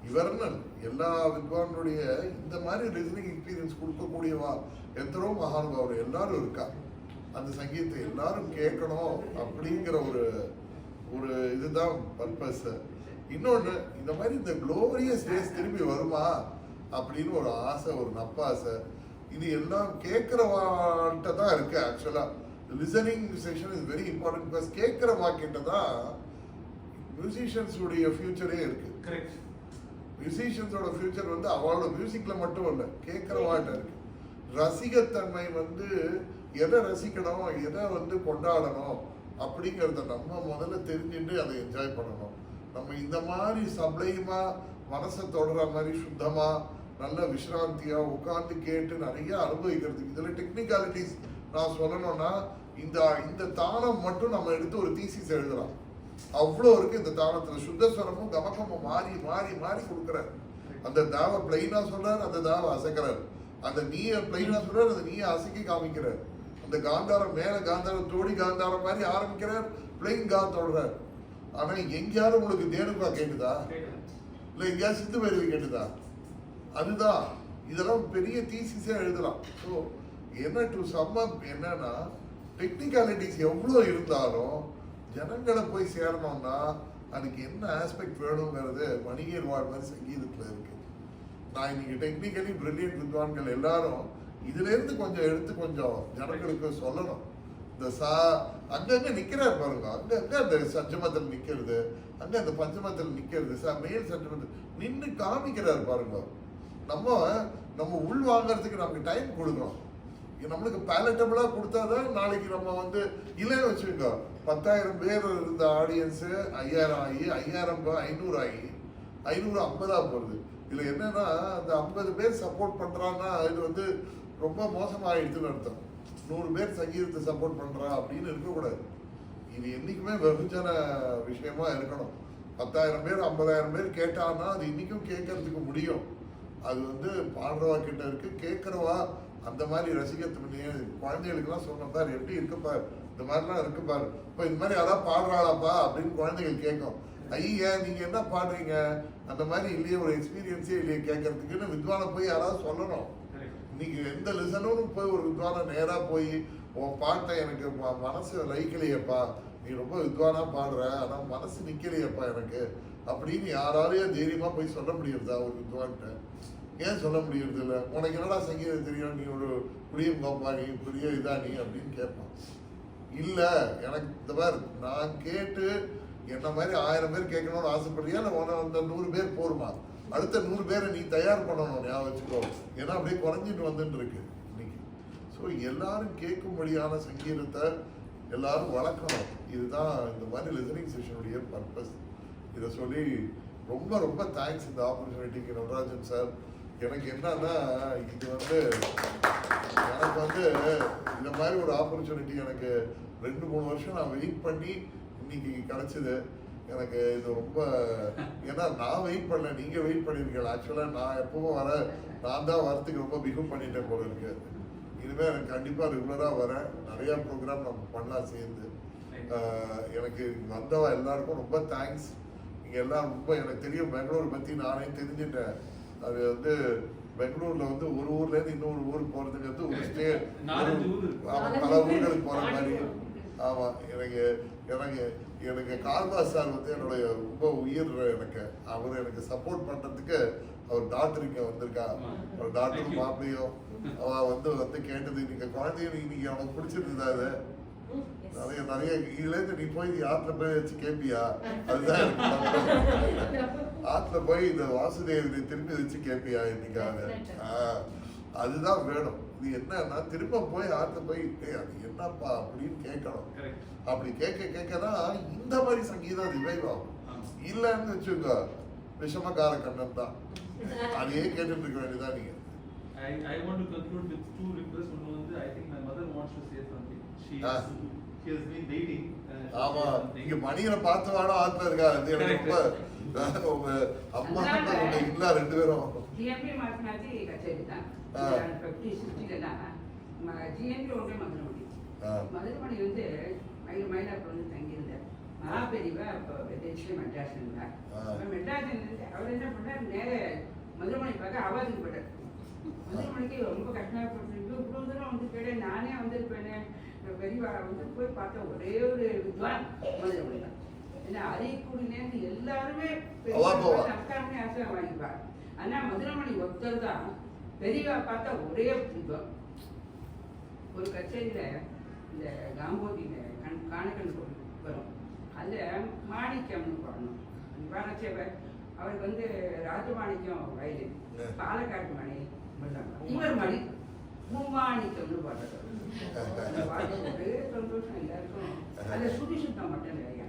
இவர்னல் எல்லா வித்வான்களுடைய இந்த மாதிரி லிசனிங் எக்ஸ்பீரியன்ஸ் கொடுக்கக்கூடியவா எத்தனோ மகானுபாவர் எல்லாரும் இருக்கா. அந்த சங்கீதத்தை எல்லாரும் கேட்கணும் அப்படிங்கிற ஒரு ஒரு இதுதான் பர்பஸ். இன்னொன்று, இந்த மாதிரி இந்த க்ளோரியஸ் டேஸ் திரும்பி வருமா அப்படின்னு ஒரு ஆசை, ஒரு நப்பாசை. இது எல்லாம் கேட்குறவான்ட்ட தான் இருக்கு. ஆக்சுவலாக listening session is very important. Because கேட்குற வாக்கிட்ட தான் மியூசிஷியன்ஸுடைய ஃபியூச்சரே இருக்கு.
கரெக்ட்.
மியூசிஷியன்ஸோட ஃபியூச்சர் வந்து அவளோட மியூசிக்ல மட்டும் இல்லை, கேட்குறவாட்ட இருக்கு. ரசிகத்தன்மை வந்து எதை ரசிக்கணும், எதை வந்து கொண்டாடணும் அப்படிங்கிறத நம்ம முதல்ல தெரிஞ்சுட்டு அதை என்ஜாய் பண்ணணும். நம்ம இந்த மாதிரி சப்ளைமா மனசை தொடர மாதிரி சுத்தமா நல்ல விஸ்ராந்தியா உட்காந்து கேட்டு நிறைய அனுபவிக்கிறதுக்கு இதில் டெக்னிக்காலிட்டிஸ் நான் சொல்லணும்னா, இந்த இந்த தாளம் மட்டும் நம்ம எடுத்து ஒரு தீசிஸ் எழுதலாம். அவ்வளோ இருக்கு இந்த தாளத்தில். சுத்தஸ்வரமும் கமக்கமும் மாறி மாறி மாறி கொடுக்குறார். அந்த தாவை பிளைனா சொல்றார், அந்த தாவை அசைக்கிறார். அந்த நீய பிளைனா சொல்றார், அந்த நீய அசைக்கி காமிக்கிறார். அந்த காந்தாரம் மேல காந்தாரம் தோடி காந்தாரம் மாதிரி ஆரம்பிக்கிறார், பிளைன் காந்தோடுறார். ஆனா எங்கேயாவது உங்களுக்கு தேனுக்கா கேட்டுதா, இல்லை எங்கேயாவது சித்து பைரவி கேட்டுதா? அதுதான். இதெல்லாம் பெரிய தீசிஸே எழுதலாம். ஸோ என்ன டு சம் அப் என்னன்னா, டெக்னிக்காலிட்டிஸ் எவ்வளோ இருந்தாலும் ஜனங்களை போய் சேரணும்னா அதுக்கு என்ன ஆஸ்பெக்ட் வேணுங்கிறது வணிகர் வாழ் மாதிரி சங்கீதத்தில் இருக்கு. நான் இன்னைக்கு டெக்னிக்கலி பிரில்லியன்ட் வித்வான்கள் எல்லாரும் இதுலேருந்து கொஞ்சம் எடுத்து கொஞ்சம் ஜனங்களுக்கு சொல்லணும். இந்த அங்கங்கே நிற்கிறார் பாருங்க, அங்கங்கே அந்த சஞ்சமத்தில் நிற்கிறது, அங்கே அந்த பஞ்சமத்தில் நிற்கிறது, மேல் சஞ்சமத்தில் நின்று காமிக்கிறார் பாருங்க. நம்ம உள் வாங்கறதுக்கு நமக்கு டைம் கொடுக்கணும். நம்மளுக்கு பேலட்டபிளா கொடுத்தாதான் நாளைக்கு நம்ம வந்து இல்லைன்னு வச்சுக்கோங்க. 10,000 பேர் இருந்த ஆடியன்ஸு 5,000 ஆகி 500 ஆகி 550 போகுது. இதுல என்னன்னா, அந்த 50 பேர் சப்போர்ட் பண்றான்னா இது வந்து ரொம்ப மோசமாயிடுதுன்னு அர்த்தம். 100 பேர் சங்கீதத்தை சப்போர்ட் பண்றா அப்படின்னு இருக்கக்கூடாது. இது என்னைக்குமே வெகுஜன விஷயமா இருக்கணும். 10,000 பேர் 50,000 பேர் கேட்டான்னா அது இன்னைக்கும் கேட்கறதுக்கு முடியும். அது வந்து பாடுறவா கிட்ட இருக்கு, கேட்கறவா அந்த மாதிரி ரசிகத்து குழந்தைகளுக்கெல்லாம் சொன்னப்பார் எப்படி இருக்குப்பார், இந்த மாதிரிலாம் இருக்குப்பார், இப்போ இந்த மாதிரி அதான் பாடுறாளாப்பா அப்படின்னு குழந்தைகள் கேட்கும். ஐயா நீங்க என்ன பாடுறீங்க, அந்த மாதிரி இல்லையே, ஒரு எக்ஸ்பீரியன்ஸே இல்லையே கேட்கறதுக்குன்னு வித்வானை போய் யாராவது சொல்லணும். இன்னைக்கு எந்த லிசனும் போய் ஒரு வித்வானை நேராக போய் உன் பாட்டை எனக்கு மனசு லைக்கலையப்பா, நீ ரொம்ப வித்வானா பாடுற, ஆனா மனசு நிக்கலையப்பா எனக்கு அப்படின்னு யாராலையும் தைரியமா போய் சொல்ல முடியுறதா ஒரு வித்வான்கிட்ட? ஏன் சொல்ல முடியறது இல்லை? உனக்கு என்னடா சங்கீதம் தெரியும், நீ ஒரு புரியும் கோப்பா, நீ புரிய இதா நீ அப்படின்னு கேட்பான். இல்லை எனக்கு இந்த மாதிரி நான் கேட்டு என்ன மாதிரி 1000 பேர் கேட்கணும்னு ஆசைப்படுறியா, இல்லை உன அந்த 100 பேர் போருமா? அடுத்த 100 பேரை நீ தயார் பண்ணணும், ஞாபகம் வச்சுக்கோ. ஏன்னா அப்படியே குறைஞ்சிட்டு வந்துட்டு இருக்கு இன்னைக்கு. ஸோ எல்லாரும் கேட்கும்படியான சங்கீதத்தை எல்லாரும் வளர்க்கணும். இதுதான் இந்த மாதிரி லிசனிங் செஷனுடைய பர்பஸ். இதை சொல்லி ரொம்ப ரொம்ப தேங்க்ஸ் இந்த ஆப்பர்ச்சுனிட்டிக்கு நடராஜன் சார். எனக்கு என்னன்னா இது எனக்கு இந்த மாதிரி ஒரு ஆப்பர்ச்சுனிட்டி எனக்கு 2-3 வருஷம் நான் வெயிட் பண்ணி இன்னைக்கு கிடைச்சது. எனக்கு இது ரொம்ப, ஏன்னா நான் வெயிட் பண்ணல, நீங்க வெயிட் பண்ணிருக்கீங்க. ஆக்சுவலா நான் எப்பவும் நான் தான் வரத்துக்கு ரொம்ப பிகம் பண்ணிட்டேன் போல இருக்கு. இனிமே எனக்கு கண்டிப்பா ரெகுலரா வரேன், நிறைய ப்ரோக்ராம் நம்ம பண்ணலாம் சேர்ந்து. எனக்கு வந்தவா எல்லாருக்கும் ரொம்ப தேங்க்ஸ். நீங்க எல்லாம் ரொம்ப, எனக்கு தெரியும் பெங்களூர் பத்தி நானே தெரிஞ்சுட்டேன். அது பெங்களூர்ல ஒரு ஊர்ல இருந்து இன்னொரு ஊருக்கு போறதுக்கு ஒரு ஸ்டே பல ஊர்களுக்கு போற மாதிரி. ஆமா, எனக்கு கால்வா சார் என்னுடைய ரொம்ப உயிர். அவர் எனக்கு சப்போர்ட் பண்றதுக்கு அவர் டாக்டர் இங்க வந்திருக்கா. அவர் டாக்டர் மாப்பிளையும் அவ கேட்டது, நீங்க குழந்தைய நீங்க அவனுக்கு பிடிச்சிருந்தா அது நிறைய இதுல இருந்து நீ போய் ஆத்துல போய் வச்சு கேட்பியா? அதுதான் ஆத்துல போய் இந்த வாசுதேவனை திரும்பி வச்சு கேட்பியா இன்னைக்காக? அதுதான் வேணும். இது என்னன்னா திரும்ப போய் ஆத்துல போய் அது என்னப்பா அப்படின்னு கேட்கணும். அப்படி கேட்கதான் இந்த மாதிரி சங்கீதம் ரிவைவ் ஆகும். இல்லன்னு வச்சுங்க விஷமகார கண்ணன் தான், அதையே கேட்டுட்டு இருக்க வேண்டியதான் நீங்க.
I want to conclude with 2 requests. One I think my mother wants to say something. She has been dating.
ஆமா, இங்க மணியனை பார்த்து வாடா ஆத்துல இருக்கா. அது எனக்கு ரொம்ப அம்மா உங்க இல்ல 2 பேரும்
ஜிஎம்பி மாத்தினாச்சு கச்சேரி தான். 50-60லாம் ஜிஎம்பி ஒன்றே மதுரமணி. மதுரமணி மயிலாப்பூர் தங்கியிருந்தார். மகாபெரிவா அப்போ மெட்ராஸ் இருந்தார். மெட்ராஸ் அவர் என்ன பண்ணார், நேர மதுரமணி பார்க்க ஆவாதுக்கு போட்டார். மதுரமணிக்கு ரொம்ப கஷ்டப்பட்டு இவ்வளோ தூரம் கேட்டே நானே வந்திருப்பேனே. பெரியவா போய் பார்த்தா ஒரே ஒரு வித்வான் மதுரமணி தான். ஏன்னா அரியக்குடியிலேருந்து எல்லாருமே நமக்காரமே ஆசை வாங்கிப்பார். ஆனா மதுரமணி ஒருத்தர் தான் பெரியவா பார்த்தா ஒரே வித்வான். ஒரு கச்சேரியில இந்த காம்போதியில காணக்கண் வரும், அதில் மாணிக்கம்னு பாடணும். பாடச்சேவர் அவருக்கு ராஜமாணிக்கம் வயலின், பாலக்காட்டு மணி, இவர் மணி மூமாணிக்கம்னு பாடுறாரு. ஒரே சந்தோஷம் எல்லாருக்கும். அந்த சுடி சுத்தம் மட்டும் நிறைய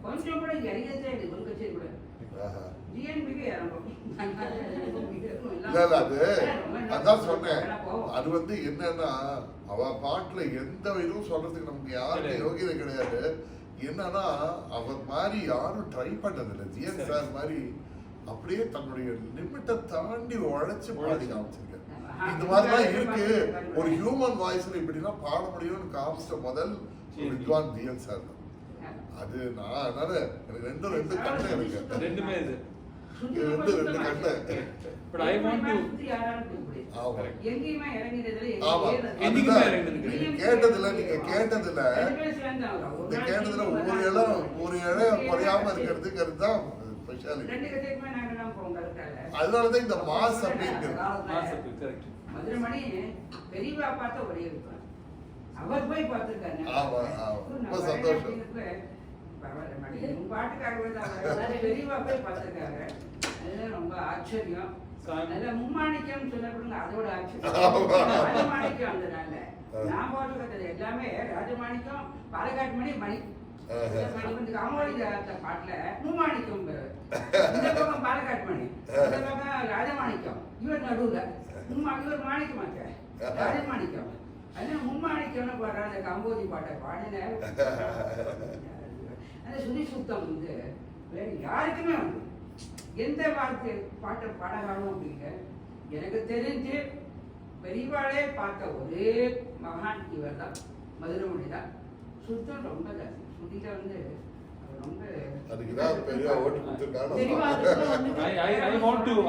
கொஞ்சம் கூட இறங்கதே இல்லை ஒரு கச்சேரி கூட. ஜிஎன்பிக்கு
அதான் சொன்னேன். அது என்னன்னா அவ பாட்டுல எந்த இதுவும் சொல்றதுக்கு நமக்கு யாருக்கும் யோகியதை கிடையாது. என்னன்னா அவர் மாதிரி யாரும் ட்ரை பண்ணதில்லை. ஜிஎன் சார் மாதிரி அப்படியே தன்னுடைய லிமிட்டை தாண்டி உழைச்சு பாடி காமிச்சிருக்க. இந்த மாதிரிலாம் இருக்கு. ஒரு ஹியூமன் வாய்ஸ்ல இப்படிலாம் பாட முடியும்னு காமிச்ச முதல் வித்வான் ஜிஎன் சார் தான். அது நான் அதனால எனக்கு 2 கண்ணு எனக்கு
ரெண்டுமே இது
2 கண்ணு.
But I want to
கேட்டதுல நீங்க கேட்டதுல ஒரு இடம் குறையாம இருக்கிறதுக்கு தான் ஸ்பெஷாலிட்டி. அதனாலதான் இந்த மாஸ் அப்படின்னு
மதுரமணி பெரியவா பார்த்த ஒரே அவர் போய் பார்த்துருக்காரு.
ஆமா ரொம்ப சந்தோஷம்.
பாட்டுக்காக பெரியவா போய் பார்த்துருக்காங்க. அதுதான் ரொம்ப ஆச்சரியம். நல்ல மும்மாணிக்கம் சொல்லப்படுங்க, அதோட ஆச்சரியம். ராஜமாணிக்கம் வந்ததுனால நான் போட்டுக்கிறது எல்லாமே ராஜமாணிக்கம், பாலக்காட்டு மணி, மணி பாட்டுல மும்மாணிக்கம், இந்த பக்கம் பாலக்காட்டு மணி, இந்த பக்கம் ராஜமாணிக்கம், இவர் நடுவுல இவர் மாணிக்கமாக்க ராஜமாணிக்கம். அதனால மும்மாணிக்கம்னு பாடுற அந்த காம்போதி பாட்டை பாடின அந்த சுதி சுத்தம் வேற யாருக்குமே எந்த வார்த்தை பாட்டை பாடகாலும் அப்படிங்க. எனக்கு தெரிஞ்சு பெரியவாளே பார்த்த ஒரே மகான் இவர் தான், மதுரமணி தான். சுத்தம் ரொம்ப ஜாஸ்தி. சுதியில ரொம்ப
அதுக்குதான் பெரிய ஓட்டு
தெரியுமா, அதுக்குள்ள வந்து
கொடுத்துருக்காங்க.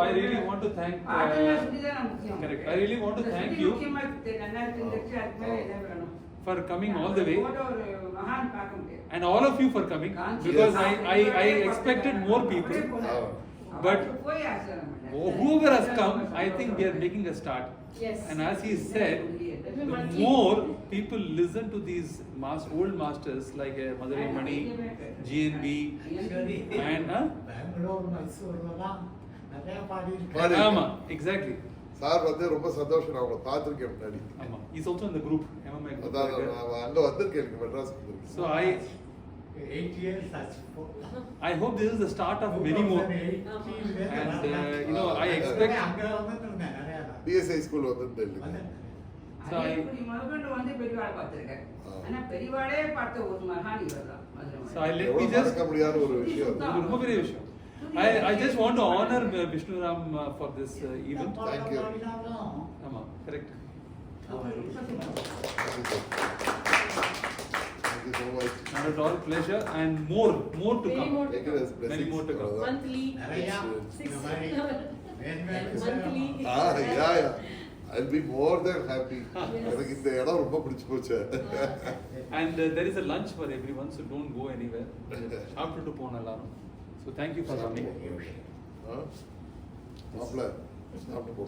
I really want to thank.
பாட்டெல்லாம் சுத்திதான் முக்கியம்.
Correct. I really want to
இந்த
thank
சுத்தி
you
முக்கியமா நல்லா இருந்துச்சு, அதுக்கு மேல என்ன வேணும்?
for coming all the way,
போட்ட ஒரு மகான் பார்க்க முடியாது.
and all of you for coming, because I expected more people. But
போய் ஆசீர்வாதம் பண்ணாரு.
whoever has come, I think we are making a start.
Yes.
And as he said, the more people listen to these old masters like Madurai Mani, GNB, and
Bangalore மைசூர்லாம் நிறைய பாடி
பாடி-
Ama, exactly.
சார் வந்து ரொம்ப சந்தோஷம், நான் உங்களை பார்த்துருக்கேன் முன்னாடி.
Ama. He's also in the group, MMA group.
அதான் நான் அங்க வந்திருக்கேன், எனக்கு மெட்ராஸ் வந்திருக்கேன்.
So
8 years ஆச்சு
I hope this is the start of many more. And I expect.
அங்க வந்துருந்தேன் நிறைய தான்.
DSI ஸ்கூல் வந்துருந்தேன் இல்லைங்க.
வந்தேன்.
So I-
இப்படி முதற்கொண்டு வந்து பெரியவாளை பார்த்திருக்கேன். ஆனா பெரியவாளே பார்த்த ஒரு மகான் இவர்தான், Madurai
So I
money.
let me
எவ்வளவு
just.
மறக்க முடியாத ஒரு விஷயம் அது.
இது ரொம்ப பெரிய விஷயம். I just want to honor Vishnu Ram for this event.
Thank you.
பாடினாலும்
Ama, correct.
Our
Thank you, sir. Thank you so much.
And it's all pleasure and more to
Many
come.
more.
Take it as blessings.
Many more to come.
அவ்வளவுதான்.
monthly,
நிறையா
six,
இந்த மாதிரி மேன்மேலும்
monthly.
Yeah. I'll be more than happy. எனக்கு இந்த இடம் ரொம்ப பிடிச்சு போச்சு.
And there is a lunch for everyone, so don't go anywhere. சாப்பிட்டுட்டு போன எல்லாரும். So thank you for coming.
மாப்பிள்ள சாப்பிட்டு போ.